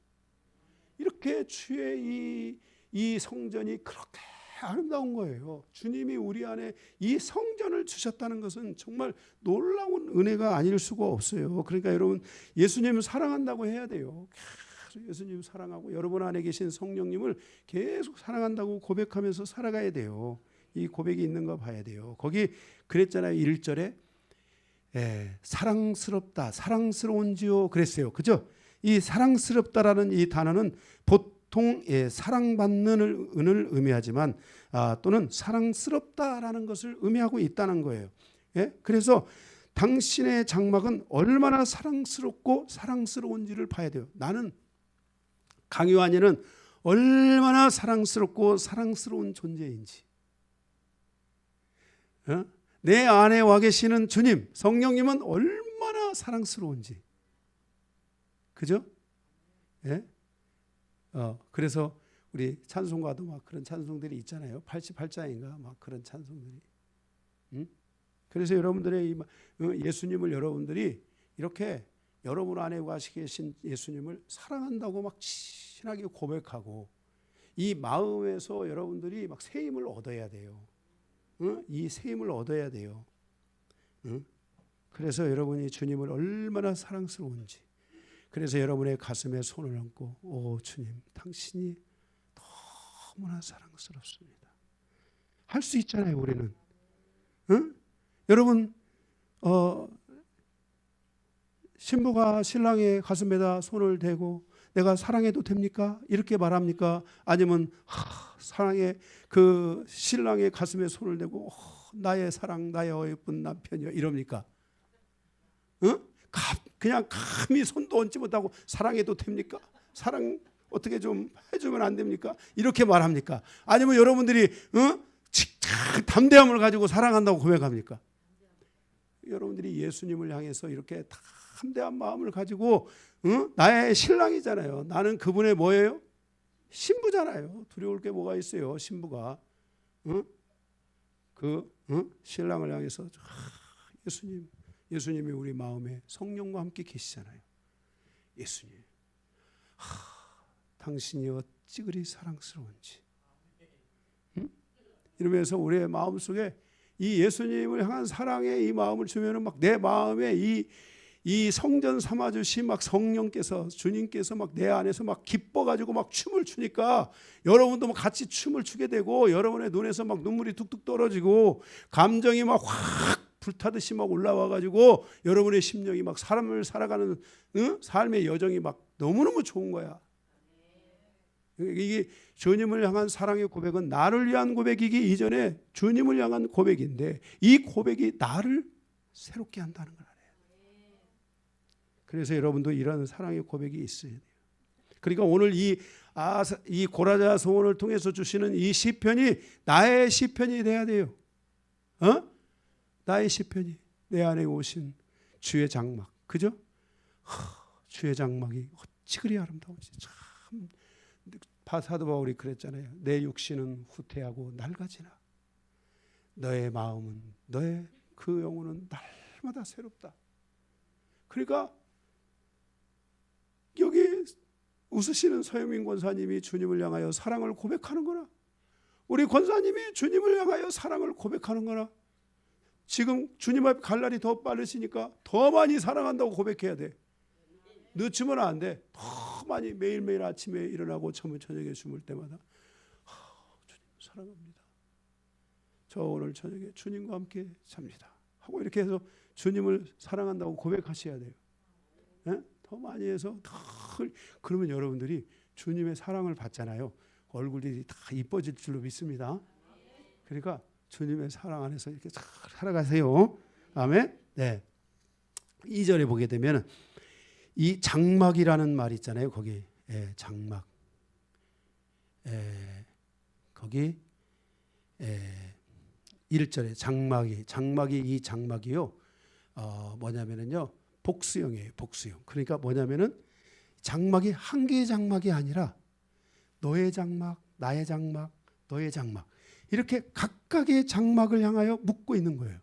이렇게 주의 이 성전이 그렇게 아름다운 거예요. 주님이 우리 안에 이 성전을 주셨다는 것은 정말 놀라운 은혜가 아닐 수가 없어요. 그러니까 여러분 예수님을 사랑한다고 해야 돼요. 계속 예수님 사랑하고 여러분 안에 계신 성령님을 계속 사랑한다고 고백하면서 살아가야 돼요. 이 고백이 있는가 봐야 돼요. 거기 그랬잖아요. 1절에 사랑스럽다, 사랑스러운지요 그랬어요. 그죠? 이 사랑스럽다라는 이 단어는 보통 사랑받는 은을 의미하지만 또는 사랑스럽다라는 것을 의미하고 있다는 거예요. 그래서 당신의 장막은 얼마나 사랑스럽고 사랑스러운지를 봐야 돼요. 나는 강요한이는 얼마나 사랑스럽고 사랑스러운 존재인지 내 안에 와 계시는 주님 성령님은 얼마나 사랑스러운지 그죠? 그래서 우리 찬송가도 막 그런 찬송들이 있잖아요. 88장인가 막 그런 찬송들이. 응? 그래서 여러분들의 예수님을 여러분들이 이렇게 여러분 안에 계신 예수님을 사랑한다고 막 친하게 고백하고 이 마음에서 여러분들이 막 새 힘을 얻어야 돼요. 응? 이 새 힘을 얻어야 돼요. 응? 그래서 여러분이 주님을 얼마나 사랑스러운지, 그래서 여러분의 가슴에 손을 얹고 오 주님 당신이 너무나 사랑스럽습니다 할 수 있잖아요. 우리는 응? 여러분 신부가 신랑의 가슴에다 손을 대고 내가 사랑해도 됩니까? 이렇게 말합니까? 아니면 사랑의 그 신랑의 가슴에 손을 대고 나의 사랑 나의 예쁜 남편이여 이럽니까? 응? 그냥 감히 손도 얹지 못하고 사랑해도 됩니까? 사랑 어떻게 좀 해주면 안 됩니까? 이렇게 말합니까? 아니면 여러분들이 담대함을 가지고 사랑한다고 고백합니까? 여러분들이 예수님을 향해서 이렇게 담대한 마음을 가지고 나의 신랑이잖아요. 나는 그분의 뭐예요? 신부잖아요. 두려울 게 뭐가 있어요? 신부가 신랑을 향해서 예수님이 우리 마음에 성령과 함께 계시잖아요. 예수님, 당신이 어찌 그리 사랑스러운지. 이러면서 우리의 마음속에 이 예수님을 향한 사랑의 이 마음을 주면은 막 내 마음에 이 성전 삼아주신 막 성령께서 주님께서 막 내 안에서 막 기뻐가지고 막 춤을 추니까 여러분도 막 같이 춤을 추게 되고 여러분의 눈에서 막 눈물이 뚝뚝 떨어지고 감정이 막 확 불타듯이 막 올라와가지고 여러분의 심령이 막 사람을 살아가는 삶의 여정이 막 너무너무 좋은 거야. 이게 주님을 향한 사랑의 고백은 나를 위한 고백이기 이전에 주님을 향한 고백인데 이 고백이 나를 새롭게 한다는 걸 알아요. 그래서 여러분도 이런 사랑의 고백이 있어야 돼요. 그러니까 오늘 이 고라자 소원을 통해서 주시는 이 시편이 나의 시편이 돼야 돼요. 나의 시편이 내 안에 오신 주의 장막, 그죠? 주의 장막이 어찌 그리 아름다운지 참. 사도 바울이 그랬잖아요. 내 육신은 후퇴하고 낡아지나 너의 마음은 너의 그 영혼은 날마다 새롭다. 그러니까 여기 웃으시는 서영민 권사님이 주님을 향하여 사랑을 고백하는 거나 우리 권사님이 주님을 향하여 사랑을 고백하는 거나 지금 주님 앞에 갈 날이 더 빠르시니까 더 많이 사랑한다고 고백해야 돼. 늦추면 안 돼. 더 많이 매일매일 아침에 일어나고 저녁에 주물 때마다 주님 사랑합니다. 저 오늘 저녁에 주님과 함께 잡니다 하고 이렇게 해서 주님을 사랑한다고 고백하셔야 돼요. 네? 더 많이 해서 그러면 여러분들이 주님의 사랑을 받잖아요. 얼굴이 다 이뻐질 줄로 믿습니다. 그러니까 주님의 사랑 안에서 이렇게 잘 살아가세요. 아멘. 네. 2절에 보게 되면 이 장막이라는 말 있잖아요. 거기 장막. 거기 1절에 장막이 이 장막이요. 뭐냐면은요. 복수형이에요. 복수형. 그러니까 뭐냐면은 장막이 한 개의 장막이 아니라 너의 장막, 나의 장막, 너의 장막. 이렇게 각각의 장막을 향하여 묶고 있는 거예요.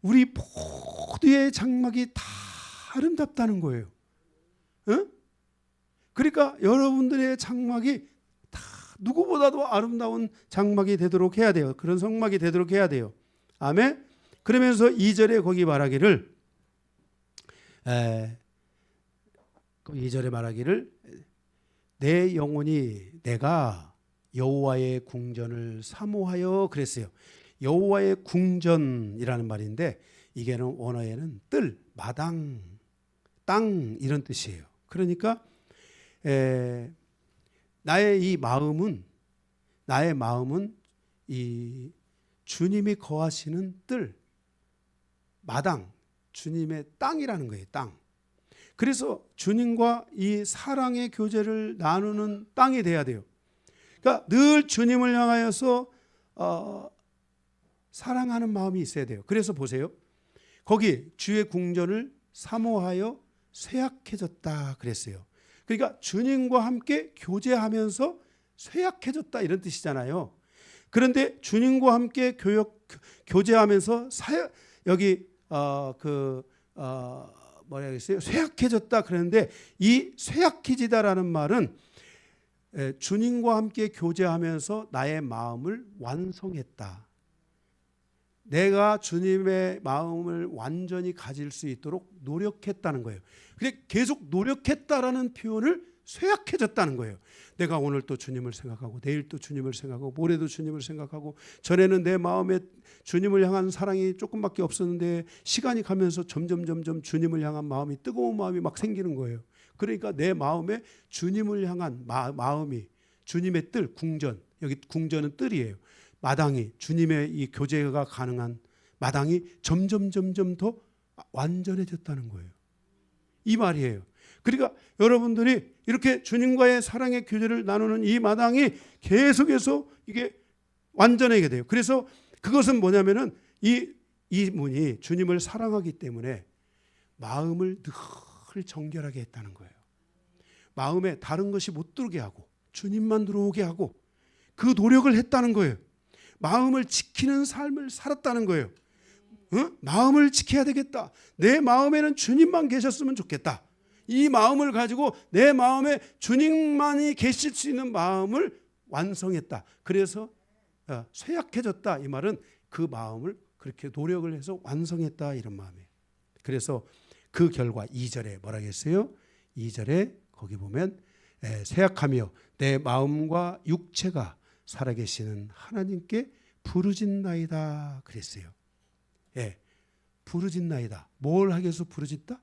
우리 모두의 장막이 다 아름답다는 거예요. 응? 그러니까 여러분들의 장막이 다 누구보다도 아름다운 장막이 되도록 해야 돼요. 그런 성막이 되도록 해야 돼요. 아멘. 그러면서 2절에 거기 말하기를 2절에 말하기를 내 영혼이 내가 여호와의 궁전을 사모하여 그랬어요. 여호와의 궁전이라는 말인데 이게는 원어에는 뜰, 마당, 땅 이런 뜻이에요. 그러니까 나의 마음은 이 주님이 거하시는 뜰, 마당, 주님의 땅이라는 거예요. 땅. 그래서 주님과 이 사랑의 교제를 나누는 땅이 돼야 돼요. 그러니까 늘 주님을 향하여서 사랑하는 마음이 있어야 돼요. 그래서 보세요. 거기 주의 궁전을 사모하여 쇠약해졌다 그랬어요. 그러니까 주님과 함께 교제하면서 쇠약해졌다 이런 뜻이잖아요. 그런데 주님과 함께 교제하면서 여기 뭐라 그랬어요? 쇠약해졌다 그랬는데 이 쇠약해지다라는 말은 주님과 함께 교제하면서 나의 마음을 완성했다. 내가 주님의 마음을 완전히 가질 수 있도록 노력했다는 거예요. 근데 계속 노력했다라는 표현을 쇠약해졌다는 거예요. 내가 오늘 또 주님을 생각하고 내일 또 주님을 생각하고 모레도 주님을 생각하고 전에는 내 마음에 주님을 향한 사랑이 조금밖에 없었는데 시간이 가면서 점점 주님을 향한 마음이 뜨거운 마음이 막 생기는 거예요. 그러니까 내 마음에 주님을 향한 마음이 주님의 뜰, 궁전, 여기 궁전은 뜰이에요. 마당이 주님의 이 교제가 가능한 마당이 점점 더 완전해졌다는 거예요. 이 말이에요. 그러니까 여러분들이 이렇게 주님과의 사랑의 교제를 나누는 이 마당이 계속해서 이게 완전하게 돼요. 그래서 그것은 뭐냐면은 이 문이 주님을 사랑하기 때문에 마음을 늘 정결하게 했다는 거예요. 마음에 다른 것이 못 들어오게 하고 주님만 들어오게 하고 그 노력을 했다는 거예요. 마음을 지키는 삶을 살았다는 거예요. 마음을 지켜야 되겠다. 내 마음에는 주님만 계셨으면 좋겠다. 이 마음을 가지고 내 마음에 주님만이 계실 수 있는 마음을 완성했다. 그래서 쇠약해졌다. 이 말은 그 마음을 그렇게 노력을 해서 완성했다 이런 마음이에요. 그래서 그 결과 2절에 뭐라고 했어요? 2절에 거기 보면 쇠약하며 내 마음과 육체가 살아계시는 하나님께 부르짖나이다 그랬어요. 예, 부르짖나이다. 뭘 하기 위해서 부르짖다?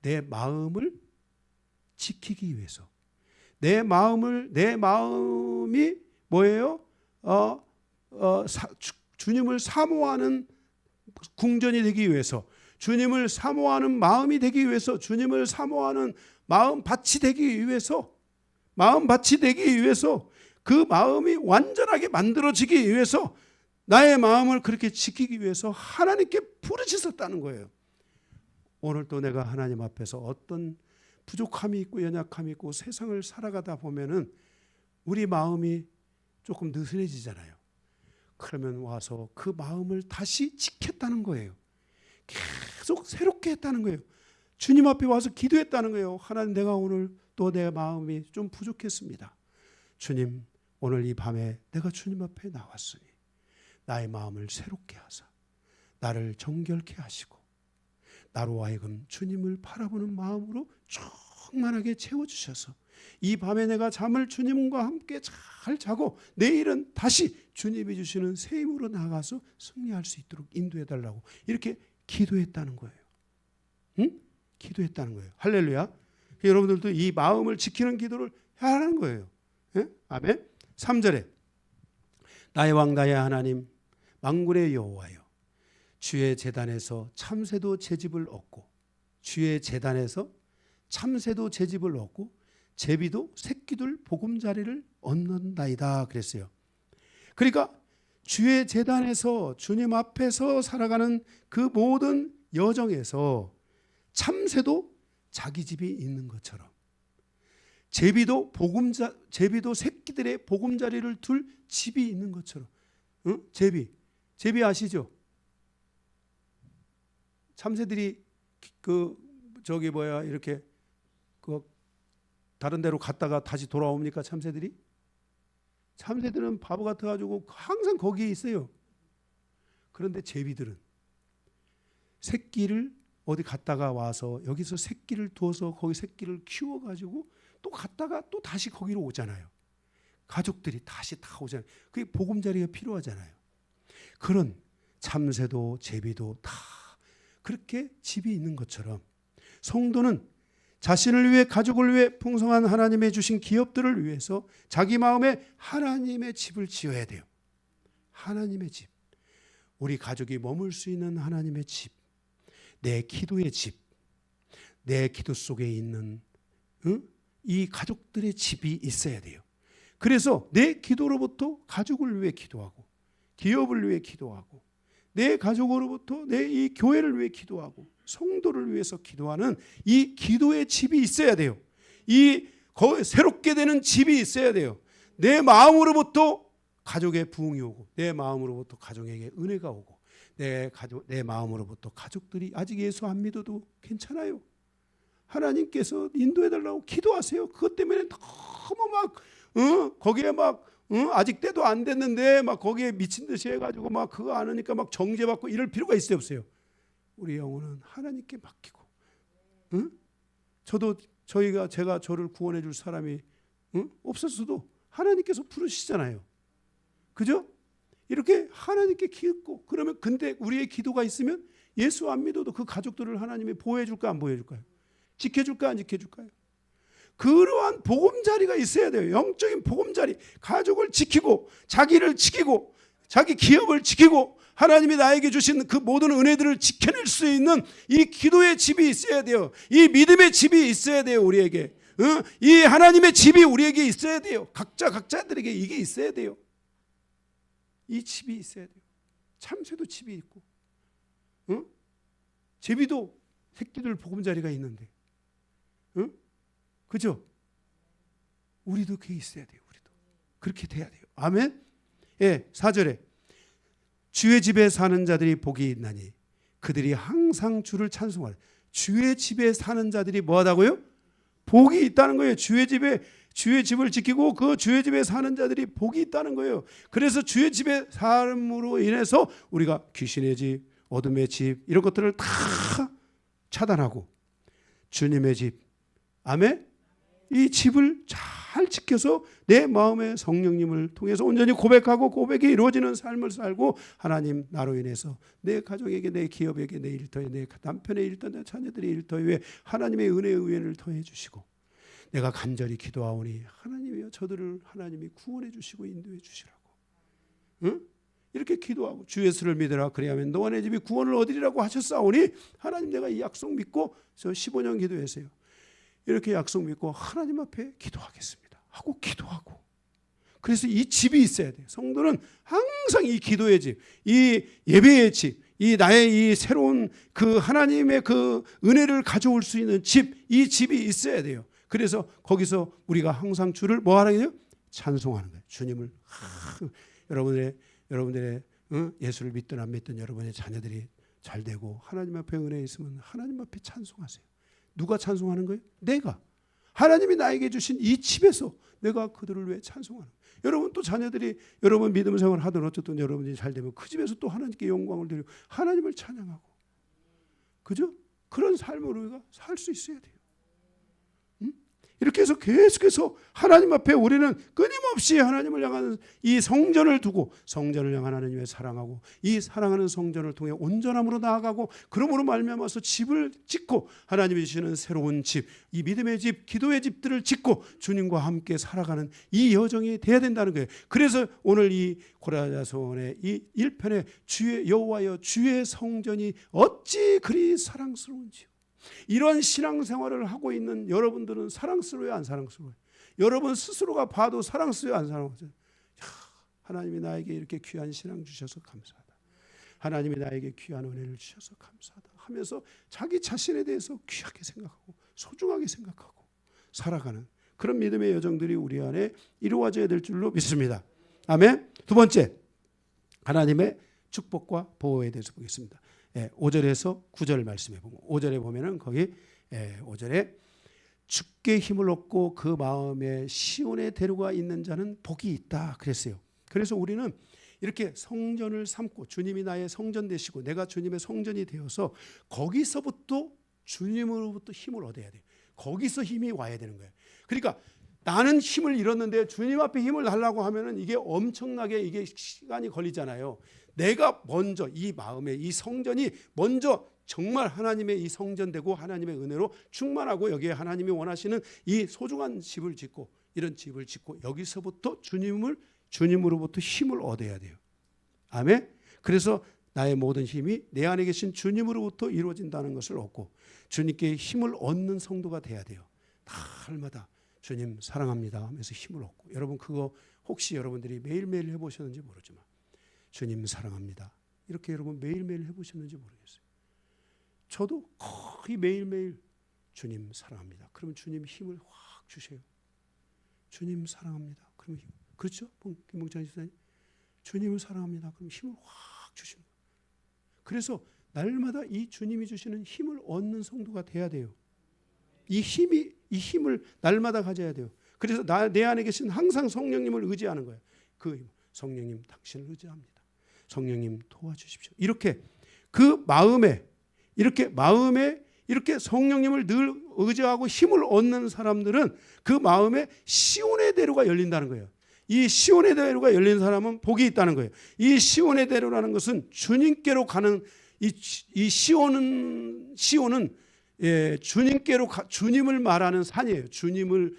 내 마음을 지키기 위해서. 내 마음이 뭐예요? 주님을 사모하는 궁전이 되기 위해서, 주님을 사모하는 마음이 되기 위해서, 주님을 사모하는 마음밭이 되기 위해서, 그 마음이 완전하게 만들어지기 위해서 나의 마음을 그렇게 지키기 위해서 하나님께 부르짖었다는 거예요. 오늘 또 내가 하나님 앞에서 어떤 부족함이 있고 연약함이 있고 세상을 살아가다 보면은 우리 마음이 조금 느슨해지잖아요. 그러면 와서 그 마음을 다시 지켰다는 거예요. 계속 새롭게 했다는 거예요. 주님 앞에 와서 기도했다는 거예요. 하나님, 내가 오늘 또 내 마음이 좀 부족했습니다. 주님, 오늘 이 밤에 내가 주님 앞에 나왔으니 나의 마음을 새롭게 하사 나를 정결케 하시고 나로 하여금 주님을 바라보는 마음으로 충만하게 채워주셔서 이 밤에 내가 잠을 주님과 함께 잘 자고 내일은 다시 주님이 주시는 새 힘으로 나가서 승리할 수 있도록 인도해달라고 이렇게 기도했다는 거예요. 응? 기도했다는 거예요. 할렐루야. 여러분들도 이 마음을 지키는 기도를 해야 하는 거예요. 예? 아멘. 3절에 나의 왕 나의 하나님 만군의 여호와여, 주의 제단에서 참새도 제집을 얻고 주의 제단에서 참새도 제집을 얻고 제비도 새끼들 보금자리를 얻는다이다 그랬어요. 그러니까 주의 제단에서 주님 앞에서 살아가는 그 모든 여정에서 참새도 자기 집이 있는 것처럼 제비도 새끼들의 보금자리를 둘 집이 있는 것처럼. 응? 제비 아시죠? 참새들이 이렇게 다른 데로 갔다가 다시 돌아옵니까? 참새들은 바보 같아가지고 항상 거기에 있어요. 그런데 제비들은 새끼를 어디 갔다가 와서 여기서 새끼를 두어서 거기 새끼를 키워가지고 또 갔다가 또 다시 거기로 오잖아요. 가족들이 다시 다 오잖아요. 그게 보금자리가 필요하잖아요. 그런 참새도 제비도 다 그렇게 집이 있는 것처럼 성도는 자신을 위해 가족을 위해 풍성한 하나님의 주신 기업들을 위해서 자기 마음에 하나님의 집을 지어야 돼요. 하나님의 집. 우리 가족이 머물 수 있는 하나님의 집. 내 기도의 집. 내 기도 속에 있는 이 가족들의 집이 있어야 돼요. 그래서 내 기도로부터 가족을 위해 기도하고 기업을 위해 기도하고 내 가족으로부터 내 이 교회를 위해 기도하고 성도를 위해서 기도하는 이 기도의 집이 있어야 돼요. 이 새롭게 되는 집이 있어야 돼요. 내 마음으로부터 가족의 부흥이 오고, 내 마음으로부터 가정에게 은혜가 오고, 내 마음으로부터 가족들이 아직 예수 안 믿어도 괜찮아요. 하나님께서 인도해달라고 기도하세요. 그것 때문에 너무 막 거기에 막 아직 때도 안 됐는데 막 거기에 미친 듯이 해가지고 막 그거 안 하니까 막 정죄받고 이럴 필요가 있어요, 없어요? 우리 영혼은 하나님께 맡기고, 제가 저를 구원해 줄 사람이 없었어도 하나님께서 부르시잖아요. 그죠? 이렇게 하나님께 기도고, 그러면 근데 우리의 기도가 있으면 예수 안 믿어도 그 가족들을 하나님이 보호해 줄까 안 보호해 줄까요? 지켜줄까 안 지켜줄까요? 그러한 보금자리가 있어야 돼요. 영적인 보금자리. 가족을 지키고, 자기를 지키고, 자기 기업을 지키고, 하나님이 나에게 주신 그 모든 은혜들을 지켜낼 수 있는 이 기도의 집이 있어야 돼요. 이 믿음의 집이 있어야 돼요, 우리에게. 이 하나님의 집이 우리에게 있어야 돼요. 각자들에게 이게 있어야 돼요. 이 집이 있어야 돼요. 참새도 집이 있고, 제비도 새끼들 보금자리가 있는데, 그죠? 우리도 그게 있어야 돼요. 우리도 그렇게 돼야 돼요. 아멘. 예, 4절에 주의 집에 사는 자들이 복이 있나니 그들이 항상 주를 찬송하라. 주의 집에 사는 자들이 뭐하다고요? 복이 있다는 거예요. 주의 집을 지키고 그 주의 집에 사는 자들이 복이 있다는 거예요. 그래서 주의 집에 삶으로 인해서 우리가 귀신의 집, 어둠의 집 이런 것들을 다 차단하고 주님의 집, 아멘. 이 집을 잘 지켜서 내 마음의 성령님을 통해서 온전히 고백하고 고백이 이루어지는 삶을 살고, 하나님 나로 인해서 내 가족에게, 내 기업에게, 내 일터에, 내 남편의 일터, 내 자녀들의 일터에 하나님의 은혜의 의회를 더해 주시고, 내가 간절히 기도하오니 하나님이여 저들을 하나님이 구원해 주시고 인도해 주시라고, 이렇게 기도하고 주 예수를 믿으라 그리하면 너와 내 집이 구원을 얻으리라고 하셨사오니 하나님 내가 이 약속 믿고 저 15년 기도했어요. 이렇게 약속 믿고 하나님 앞에 기도하겠습니다 하고 기도하고, 그래서 이 집이 있어야 돼요. 성도는 항상 이 기도의 집, 이 예배의 집, 이 나의 이 새로운 그 하나님의 그 은혜를 가져올 수 있는 집, 이 집이 있어야 돼요. 그래서 거기서 우리가 항상 주를 뭐 하는 거예요? 찬송하는 거예요. 주님을. 여러분들의 예수를 믿든 안 믿든 여러분의 자녀들이 잘 되고 하나님 앞에 은혜 있으면 하나님 앞에 찬송하세요. 누가 찬송하는 거예요? 내가. 하나님이 나에게 주신 이 집에서 내가 그들을 위해 찬송하는 거예요. 여러분 또 자녀들이 여러분 믿음 생활을 하든 어쨌든 여러분이 잘 되면 그 집에서 또 하나님께 영광을 드리고 하나님을 찬양하고, 그죠? 그런 삶을 우리가 살 수 있어야 돼요. 이렇게 해서 계속해서 하나님 앞에 우리는 끊임없이 하나님을 향하는 이 성전을 두고 성전을 향한 하나님의 사랑하고 이 사랑하는 성전을 통해 온전함으로 나아가고, 그러므로 말미암아서 집을 짓고 하나님이 주시는 새로운 집, 이 믿음의 집, 기도의 집들을 짓고 주님과 함께 살아가는 이 여정이 돼야 된다는 거예요. 그래서 오늘 이 고라야서원의 이 1편에 주의 여호와여 주의 성전이 어찌 그리 사랑스러운지요. 이런 신앙생활을 하고 있는 여러분들은 사랑스러워요, 안 사랑스러워요? 여러분 스스로가 봐도 사랑스러워요, 안 사랑스러워요? 하나님이 나에게 이렇게 귀한 신앙 주셔서 감사하다, 하나님이 나에게 귀한 은혜를 주셔서 감사하다 하면서 자기 자신에 대해서 귀하게 생각하고 소중하게 생각하고 살아가는 그런 믿음의 여정들이 우리 안에 이루어져야 될 줄로 믿습니다. 아멘. 두 번째, 하나님의 축복과 보호에 대해서 보겠습니다. 5절에서 9절 말씀해 보면, 5절에 보면은 거기 5절에 주께 힘을 얻고 그 마음에 시온의 대로가 있는 자는 복이 있다 그랬어요. 그래서 우리는 이렇게 성전을 삼고 주님이 나의 성전 되시고 내가 주님의 성전이 되어서 거기서부터 주님으로부터 힘을 얻어야 돼요. 거기서 힘이 와야 되는 거예요. 그러니까 나는 힘을 잃었는데 주님 앞에 힘을 달라고 하면은 이게 엄청나게 이게 시간이 걸리잖아요. 내가 먼저 이 마음에 이 성전이 먼저 정말 하나님의 이 성전 되고 하나님의 은혜로 충만하고 여기에 하나님이 원하시는 이 소중한 집을 짓고 이런 집을 짓고 여기서부터 주님으로부터 힘을 얻어야 돼요. 아멘. 그래서 나의 모든 힘이 내 안에 계신 주님으로부터 이루어진다는 것을 얻고 주님께 힘을 얻는 성도가 돼야 돼요. 날마다 주님 사랑합니다 하면서 힘을 얻고, 여러분 그거 혹시 여러분들이 매일매일 해보셨는지 모르지만 주님 사랑합니다 이렇게 여러분 매일매일 해보셨는지 모르겠어요. 저도 거의 매일매일 주님 사랑합니다 그러면 주님 힘을 확 주세요. 주님 사랑합니다 그러면 그렇죠? 김봉찬 집사님. 주님을 사랑합니다. 그럼 힘을 확 주시는 거예요. 그래서 날마다 이 주님이 주시는 힘을 얻는 성도가 돼야 돼요. 이 힘을 날마다 가져야 돼요. 그래서 내 안에 계신 항상 성령님을 의지하는 거예요. 그 힘, 성령님 당신을 의지합니다. 성령님 도와주십시오. 이렇게 그 마음에 이렇게 성령님을 늘 의지하고 힘을 얻는 사람들은 그 마음에 시온의 대로가 열린다는 거예요. 이 시온의 대로가 열린 사람은 복이 있다는 거예요. 이 시온의 대로라는 것은 주님께로 가는 이 시온은 주님께로 주님을 말하는 산이에요. 주님을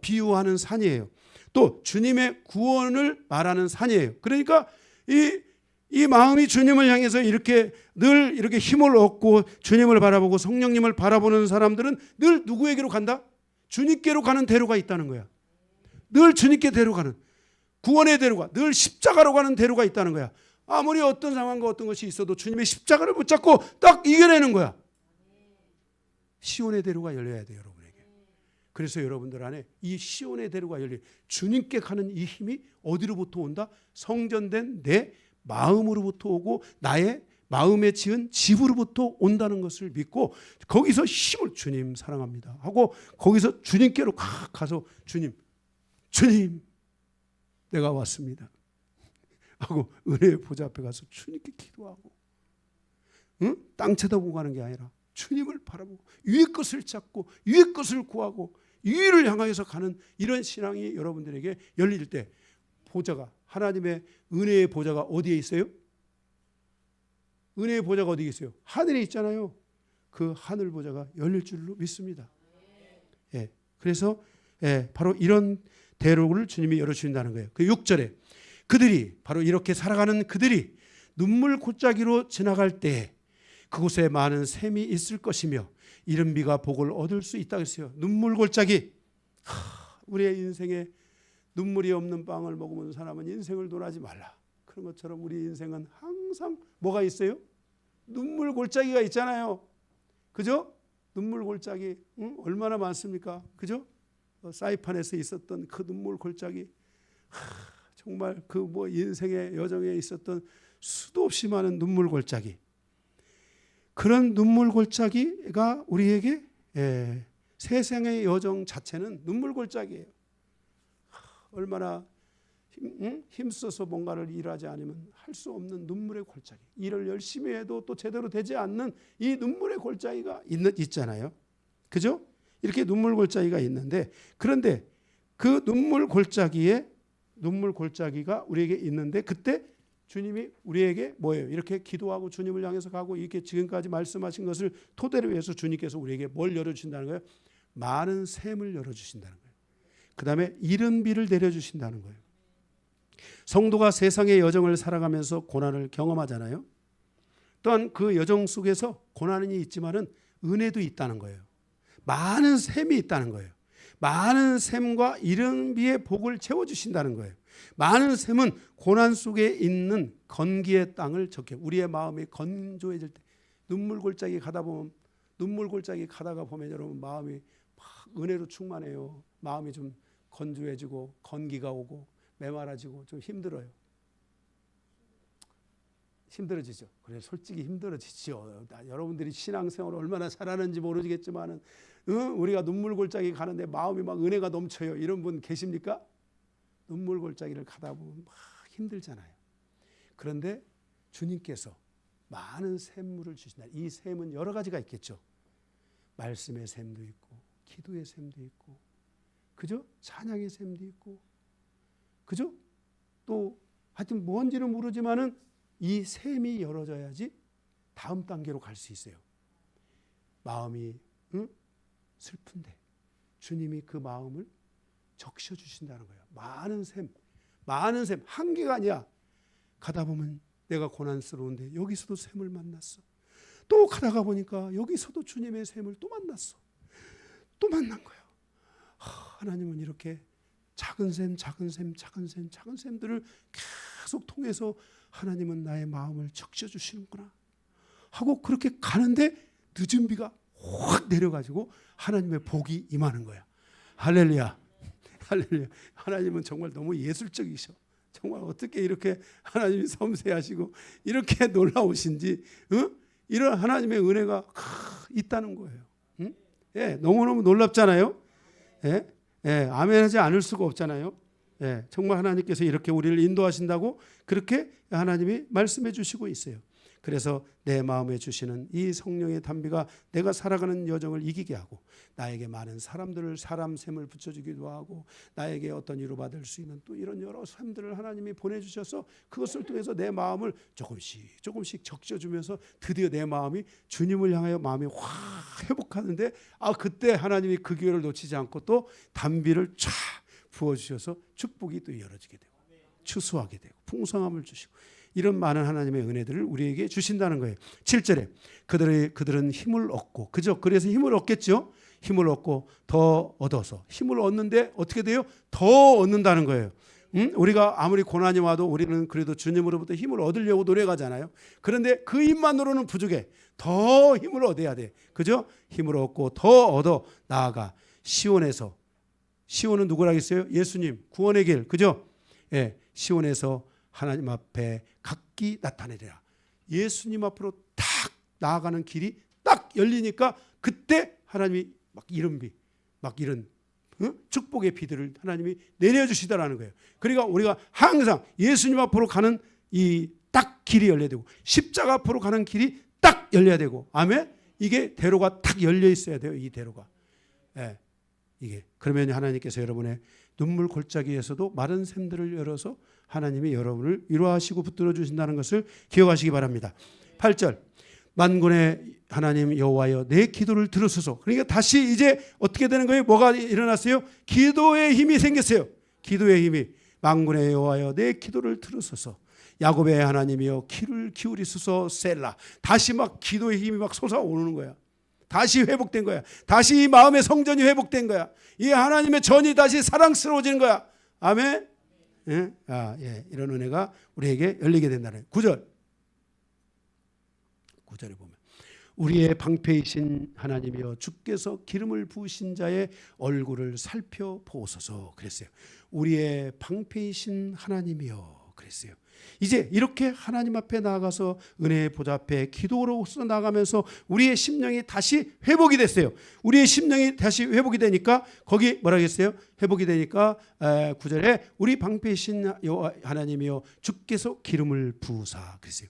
비유하는 산이에요. 또 주님의 구원을 말하는 산이에요. 그러니까 이 마음이 주님을 향해서 이렇게 늘 이렇게 힘을 얻고 주님을 바라보고 성령님을 바라보는 사람들은 늘 누구에게로 간다? 주님께로 가는 대로가 있다는 거야. 늘 주님께 데려가는 구원의 대로가, 늘 십자가로 가는 대로가 있다는 거야. 아무리 어떤 상황과 어떤 것이 있어도 주님의 십자가를 붙잡고 딱 이겨내는 거야. 시온의 대로가 열려야 돼요, 여러분에게. 그래서 여러분들 안에 이 시온의 대로가 열린 주님께 가는 이 힘이 어디로부터 온다? 성전된 내 마음으로부터 오고 나의 마음에 지은 집으로부터 온다는 것을 믿고 거기서 힘을 주님 사랑합니다 하고 거기서 주님께로 가서 주님 내가 왔습니다 하고 은혜의 보좌 앞에 가서 주님께 기도하고 땅 쳐다보고 가는 게 아니라 주님을 바라보고 위의 것을 찾고 위의 것을 구하고 위를 향하여서 가는 이런 신앙이 여러분들에게 열릴 때 보좌가 하나님의 은혜의 보좌가 어디에 있어요? 은혜의 보좌가 어디에 있어요? 하늘에 있잖아요. 그 하늘 보좌가 열릴 줄로 믿습니다. 예, 그래서 바로 이런 대로를 주님이 열어주신다는 거예요. 그 6절에 그들이 바로 이렇게 살아가는 그들이 눈물 골짜기로 지나갈 때 그곳에 많은 샘이 있을 것이며 이른 비가 복을 얻을 수 있다고 했어요. 눈물 골짜기. 우리의 인생에 눈물이 없는 빵을 먹으면 사람은 인생을 논하지 말라. 그런 것처럼 우리 인생은 항상 뭐가 있어요? 눈물 골짜기가 있잖아요. 그죠? 눈물 골짜기 얼마나 많습니까? 그죠? 사이판에서 있었던 그 눈물 골짜기, 정말 그 뭐 인생의 여정에 있었던 수도 없이 많은 눈물 골짜기. 그런 눈물 골짜기가 우리에게 세상의 여정 자체는 눈물 골짜기예요. 얼마나 힘써서 뭔가를 일하지 않으면 할 수 없는 눈물의 골짜기. 일을 열심히 해도 또 제대로 되지 않는 이 눈물의 골짜기가 있잖아요. 그죠? 이렇게 눈물 골짜기가 있는데 그런데 그 눈물 골짜기가 우리에게 있는데 그때 주님이 우리에게 뭐예요? 이렇게 기도하고 주님을 향해서 가고 이렇게 지금까지 말씀하신 것을 토대로 해서 주님께서 우리에게 뭘 열어주신다는 거예요? 많은 샘을 열어주신다는 거예요. 그 다음에 이른 비를 내려주신다는 거예요. 성도가 세상의 여정을 살아가면서 고난을 경험하잖아요. 또한 그 여정 속에서 고난이 있지만은 은혜도 있다는 거예요. 많은 샘이 있다는 거예요. 많은 샘과 이른 비의 복을 채워주신다는 거예요. 많은 샘은 고난 속에 있는 건기의 땅을 적게 우리의 마음이 건조해질 때 눈물 골짜기 가다가 보면 여러분 마음이 막 은혜로 충만해요. 마음이 좀 건조해지고 건기가 오고 메마라지고 좀 힘들어요. 힘들어지죠. 그래 솔직히 힘들어지죠. 여러분들이 신앙생활을 얼마나 잘하는지 모르겠지만은 우리가 눈물 골짜기 가는데 마음이 막 은혜가 넘쳐요. 이런 분 계십니까? 눈물 골짜기를 가다 보면 막 힘들잖아요. 그런데 주님께서 많은 샘물을 주신다. 이 샘은 여러 가지가 있겠죠. 말씀의 샘도 있고 기도의 샘도 있고 그죠? 찬양의 샘도 있고 그죠? 또 하여튼 뭔지는 모르지만은 이 샘이 열어져야지 다음 단계로 갈 수 있어요. 마음이 슬픈데 주님이 그 마음을 적셔주신다는 거예요. 많은 샘 한 개가 아니야. 가다 보면 내가 고난스러운데 여기서도 샘을 만났어. 또 가다가 보니까 여기서도 주님의 샘을 또 만났어. 또 만난 거야. 하나님은 이렇게 작은 샘들을 계속 통해서 하나님은 나의 마음을 적셔주시는구나 하고 그렇게 가는데 늦은 비가 확 내려가지고 하나님의 복이 임하는 거야. 할렐루야. 할렐루야. 하나님은 정말 너무 예술적이셔. 정말 어떻게 이렇게 하나님이 섬세하시고 이렇게 놀라우신지, 이런 하나님의 은혜가 있다는 거예요. 예, 너무너무 놀랍잖아요. 예, 예, 아멘하지 않을 수가 없잖아요. 예, 정말 하나님께서 이렇게 우리를 인도하신다고 그렇게 하나님이 말씀해 주시고 있어요. 그래서 내 마음에 주시는 이 성령의 담비가 내가 살아가는 여정을 이기게 하고 나에게 많은 사람들을 사람 셈을 붙여주기도 하고 나에게 어떤 위로받을 수 있는 또 이런 여러 삶들을 하나님이 보내주셔서 그것을 통해서 내 마음을 조금씩 적셔주면서 드디어 내 마음이 주님을 향하여 마음이 확 회복하는데, 그때 하나님이 그 기회를 놓치지 않고 또 담비를 쫙 부어주셔서 축복이 또 열어지게 되고 추수하게 되고 풍성함을 주시고 이런 많은 하나님의 은혜들을 우리에게 주신다는 거예요. 7절에 그들은 힘을 얻고, 그죠? 그래서 힘을 얻겠죠. 힘을 얻고 더 얻어서, 힘을 얻는데 어떻게 돼요? 더 얻는다는 거예요. 우리가 아무리 고난이 와도 우리는 그래도 주님으로부터 힘을 얻으려고 노력하잖아요. 그런데 그 힘만으로는 부족해. 더 힘을 얻어야 돼. 그죠? 힘을 얻고 더 얻어 나아가 시온에서, 시온은 누구라겠어요? 예수님, 구원의 길. 그죠? 예, 시온에서 하나님 앞에 각기 나타내리라. 예수님 앞으로 딱 나아가는 길이 딱 열리니까 그때 하나님이 막 이른 축복의 비들을 하나님이 내려주시더라는 거예요. 그러니까 우리가 항상 예수님 앞으로 가는 이 딱 길이 열려야 되고 십자가 앞으로 가는 길이 딱 열려야 되고, 아멘. 이게 대로가 딱 열려 있어야 돼요. 이 대로가. 예, 이게 그러면 하나님께서 여러분의 눈물 골짜기에서도 마른 샘들을 열어서 하나님이 여러분을 위로하시고 붙들어 주신다는 것을 기억하시기 바랍니다. 8절 만군의 하나님 여호와여 내 기도를 들으소서. 그러니까 다시 이제 어떻게 되는 거예요? 뭐가 일어났어요? 기도의 힘이 생겼어요. 기도의 힘이. 만군의 여호와여 내 기도를 들으소서. 야곱의 하나님이여 귀를 기울이소서. 셀라. 다시 막 기도의 힘이 막 솟아오르는 거야. 다시 회복된 거야. 다시 이 마음의 성전이 회복된 거야. 이 하나님의 전이 다시 사랑스러워지는 거야. 아멘. 예? 이런 은혜가 우리에게 열리게 된다는 거예요. 9절에 보면 우리의 방패이신 하나님이여 주께서 기름을 부으신 자의 얼굴을 살펴보소서 그랬어요. 우리의 방패이신 하나님이여 그랬어요. 이제 이렇게 하나님 앞에 나아가서 은혜의 보좌 앞에 기도로서 나가면서 우리의 심령이 다시 회복이 됐어요. 우리의 심령이 다시 회복이 되니까 거기 뭐라 했어요? 회복이 되니까 9절에 우리 방패이신 하나님이여 주께서 기름을 부으사 그랬어요.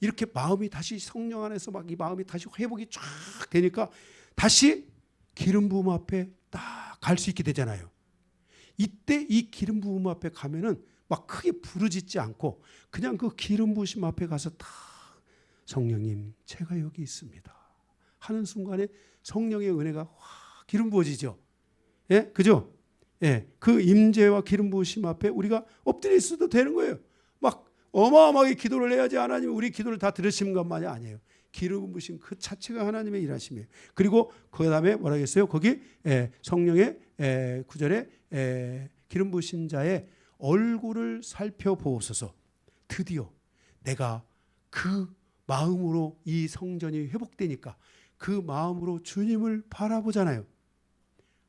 이렇게 마음이 다시 성령 안에서 막 이 마음이 다시 회복이 쫙 되니까 다시 기름 부음 앞에 딱 갈 수 있게 되잖아요. 이때 이 기름 부음 앞에 가면은 막 크게 부르짖지 않고 그냥 그 기름 부으심 앞에 가서 다 성령님 제가 여기 있습니다 하는 순간에 성령의 은혜가 확 기름 부어지죠. 예, 그죠? 예, 그 임재와 기름 부으심 앞에 우리가 엎드려 있어도 되는 거예요. 막 어마어마하게 기도를 해야지 하나님이 우리 기도를 다 들으시는 것만이 아니에요. 기름 부으심 그 자체가 하나님의 일하심이에요. 그리고 그 다음에 뭐라 했어요? 거기 성령의 9절에 기름 부으신 자의 얼굴을 살펴보소서. 드디어 내가 그 마음으로 이 성전이 회복되니까 그 마음으로 주님을 바라보잖아요.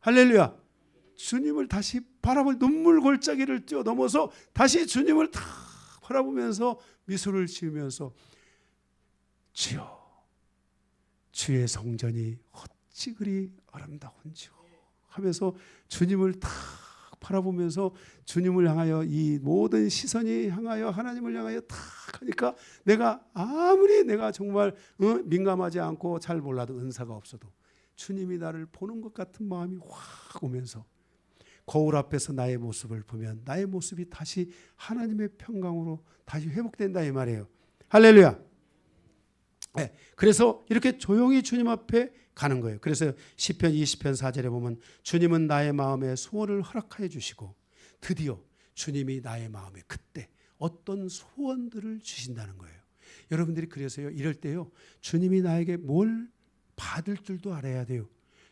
할렐루야. 주님을 다시 바라볼 눈물 골짜기를 뛰어넘어서 다시 주님을 다 바라보면서 미소를 지으면서 주여 주의 성전이 어찌 그리 아름다운지요 하면서 주님을 다 바라보면서 주님을 향하여 이 모든 시선이 향하여 하나님을 향하여 다 하니까 내가 아무리 내가 정말 민감하지 않고 잘 몰라도 은사가 없어도 주님이 나를 보는 것 같은 마음이 확 오면서 거울 앞에서 나의 모습을 보면 나의 모습이 다시 하나님의 평강으로 다시 회복된다 이 말이에요. 할렐루야. 네, 그래서 이렇게 조용히 주님 앞에 가는 거예요. 그래서 시편 20편 4절에 보면 주님은 나의 마음에 소원을 허락하여 주시고 드디어 주님이 나의 마음에 그때 어떤 소원들을 주신다는 거예요. 여러분들이 그래서요 이럴 때요 주님이 나에게 뭘 받을 줄도 알아야 돼요.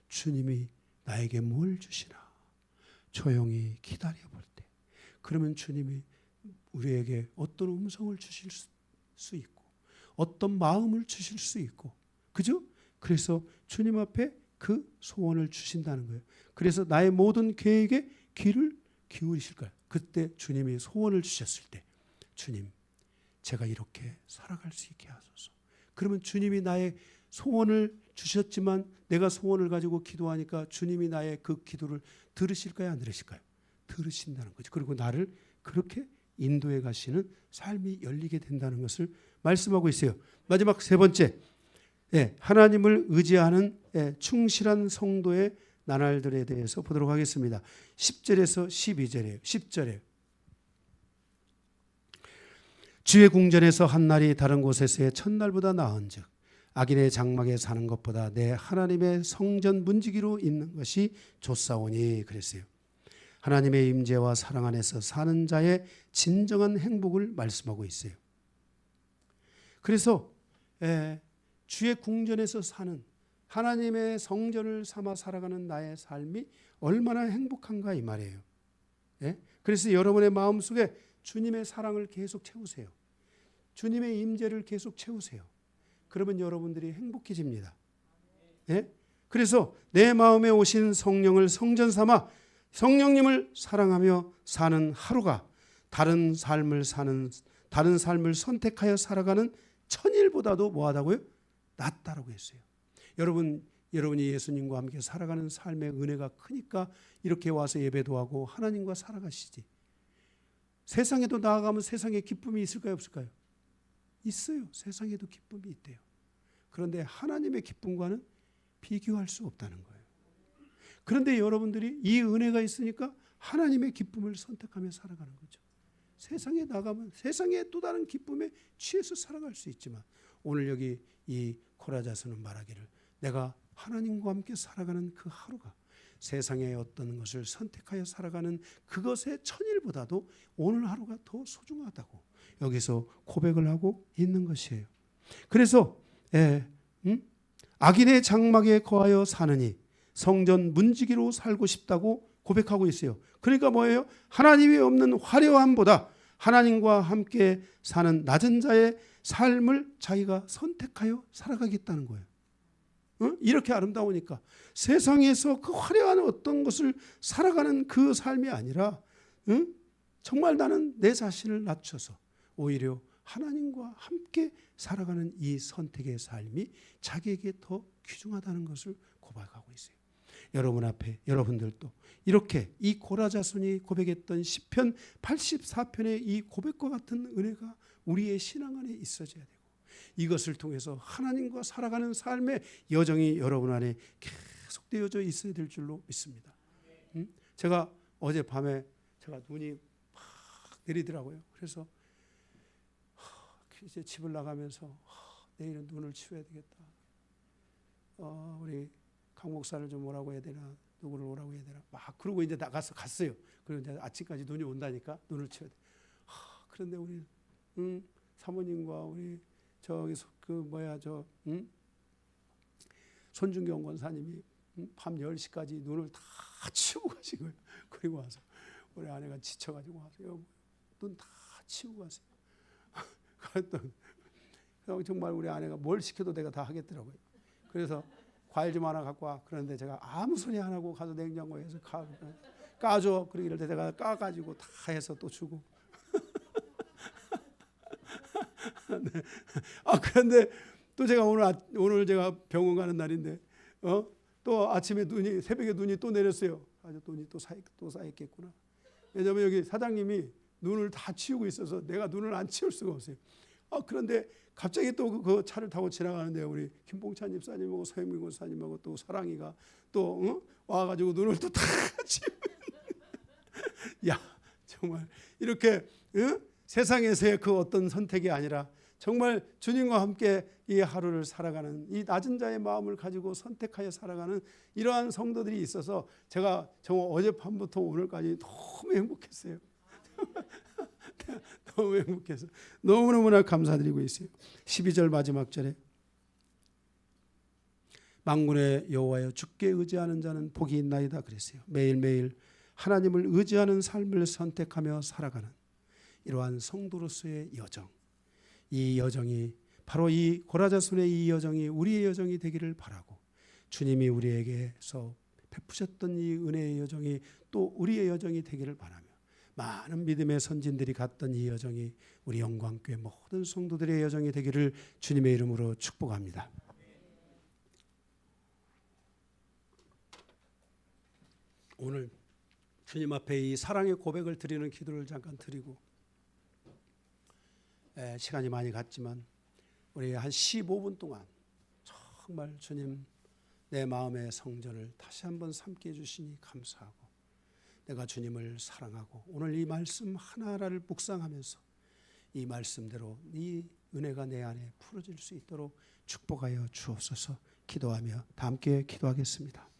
주님이 나에게 뭘 주시나 조용히 기다려볼 때 그러면 주님이 우리에게 어떤 음성을 주실 수 있고 어떤 마음을 주실 수 있고 그죠? 그래서 주님 앞에 그 소원을 주신다는 거예요. 그래서 나의 모든 계획에 귀를 기울이실까요? 그때 주님이 소원을 주셨을 때 주님 제가 이렇게 살아갈 수 있게 하소서. 그러면 주님이 나의 소원을 주셨지만 내가 소원을 가지고 기도하니까 주님이 나의 그 기도를 들으실까요? 안 들으실까요? 들으신다는 거죠. 그리고 나를 그렇게 인도해 가시는 삶이 열리게 된다는 것을 말씀하고 있어요. 마지막 세 번째, 하나님을 의지하는 충실한 성도의 나날들에 대해서 보도록 하겠습니다. 10절에서 12절이에요. 10절에 주의 궁전에서 한 날이 다른 곳에서의 첫날보다 나은즉 악인의 장막에 사는 것보다 내 하나님의 성전 문지기로 있는 것이 좋사오니 그랬어요. 하나님의 임재와 사랑 안에서 사는 자의 진정한 행복을 말씀하고 있어요. 그래서 주의 궁전에서 사는 하나님의 성전을 삼아 살아가는 나의 삶이 얼마나 행복한가 이 말이에요. 그래서 여러분의 마음속에 주님의 사랑을 계속 채우세요. 주님의 임재를 계속 채우세요. 그러면 여러분들이 행복해집니다. 그래서 내 마음에 오신 성령을 성전 삼아 성령님을 사랑하며 사는 하루가 다른 삶을 선택하여 살아가는 천일보다도 뭐하다고요? 낫다라고 했어요. 여러분이 예수님과 함께 살아가는 삶의 은혜가 크니까 이렇게 와서 예배도 하고 하나님과 살아가시지. 세상에도 나아가면 세상에 기쁨이 있을까요? 없을까요? 있어요. 세상에도 기쁨이 있대요. 그런데 하나님의 기쁨과는 비교할 수 없다는 거예요. 그런데 여러분들이 이 은혜가 있으니까 하나님의 기쁨을 선택하며 살아가는 거죠. 세상에 나가면 세상의 또 다른 기쁨에 취해서 살아갈 수 있지만 오늘 여기 이 고라자서는 말하기를 내가 하나님과 함께 살아가는 그 하루가 세상의 어떤 것을 선택하여 살아가는 그것의 천일보다도 오늘 하루가 더 소중하다고 여기서 고백을 하고 있는 것이에요. 그래서 악인의 장막에 거하여 사느니 성전 문지기로 살고 싶다고 고백하고 있어요. 그러니까 뭐예요? 하나님이 없는 화려함보다 하나님과 함께 사는 낮은 자의 삶을 자기가 선택하여 살아가겠다는 거예요. 이렇게 아름다우니까 세상에서 그 화려한 어떤 것을 살아가는 그 삶이 아니라 정말 나는 내 자신을 낮춰서 오히려 하나님과 함께 살아가는 이 선택의 삶이 자기에게 더 귀중하다는 것을 고백하고 있어요. 여러분 앞에 여러분들도 이렇게 이 고라자손이 고백했던 시편 84편의 이 고백과 같은 은혜가 우리의 신앙 안에 있어져야 되고 이것을 통해서 하나님과 살아가는 삶의 여정이 여러분 안에 계속 되어져 있어야 될 줄로 믿습니다. 제가 어젯밤에 제가 눈이 막 내리더라고요. 그래서 이제 집을 나가면서 내일은 눈을 치워야 되겠다. 우리 강 목사를 좀 오라고 해야 되나 누구를 오라고 해야 되나 막 그러고 이제 갔어요. 그리고 이제 아침까지 눈이 온다니까 눈을 치워야 돼. 그런데 우리 사모님과 우리 저기 손준경 권사님이 밤 10시까지 눈을 다 치우고 가신 거예요. 그리고 와서 우리 아내가 지쳐가지고 와서 눈 다 치우고 가세요. 그랬더니 정말 우리 아내가 뭘 시켜도 내가 다 하겠더라고요. 그래서 과일 좀 하나 갖고 와. 그런데 제가 아무 소리 안 하고 가서 냉장고에서 까줘. 그리고 이럴 때 제가 까가지고 다 해서 또 주고. 네. 그런데 또 제가 오늘 제가 병원 가는 날인데 또 아침에 새벽에 눈이 또 내렸어요. 아주 눈이 또 쌓였겠구나. 왜냐하면 여기 사장님이 눈을 다 치우고 있어서 내가 눈을 안 치울 수가 없어요. 그런데 갑자기 또 그 차를 타고 지나가는데 우리 김봉찬 집사님하고 서영민 권사님하고 또 사랑이가 또 와가지고 눈을 또 다 치우고 야 정말 이렇게 세상에서의 그 어떤 선택이 아니라 정말 주님과 함께 이 하루를 살아가는 이 낮은 자의 마음을 가지고 선택하여 살아가는 이러한 성도들이 있어서 제가 정말 어젯밤부터 오늘까지 너무 행복했어요. 너무 행복해서 너무너무나 감사드리고 있어요. 12절 마지막 절에 만군의 여호와여 주께 의지하는 자는 복이 있나이다 그랬어요. 매일매일 하나님을 의지하는 삶을 선택하며 살아가는 이러한 성도로서의 여정, 이 여정이 바로 이 고라자손의 이 여정이 우리의 여정이 되기를 바라고 주님이 우리에게서 베푸셨던 이 은혜의 여정이 또 우리의 여정이 되기를 바라며, 많은 믿음의 선진들이 갔던 이 여정이 우리 영광교회 모든 성도들의 여정이 되기를 주님의 이름으로 축복합니다. 오늘 주님 앞에 이 사랑의 고백을 드리는 기도를 잠깐 드리고, 시간이 많이 갔지만 우리 한 15분 동안 정말 주님 내 마음의 성전을 다시 한번 삼게 해주시니 감사하고, 내가 주님을 사랑하고 오늘 이 말씀 하나하나를 묵상하면서 이 말씀대로 이 은혜가 내 안에 풀어질 수 있도록 축복하여 주옵소서. 기도하며 다 함께 기도하겠습니다.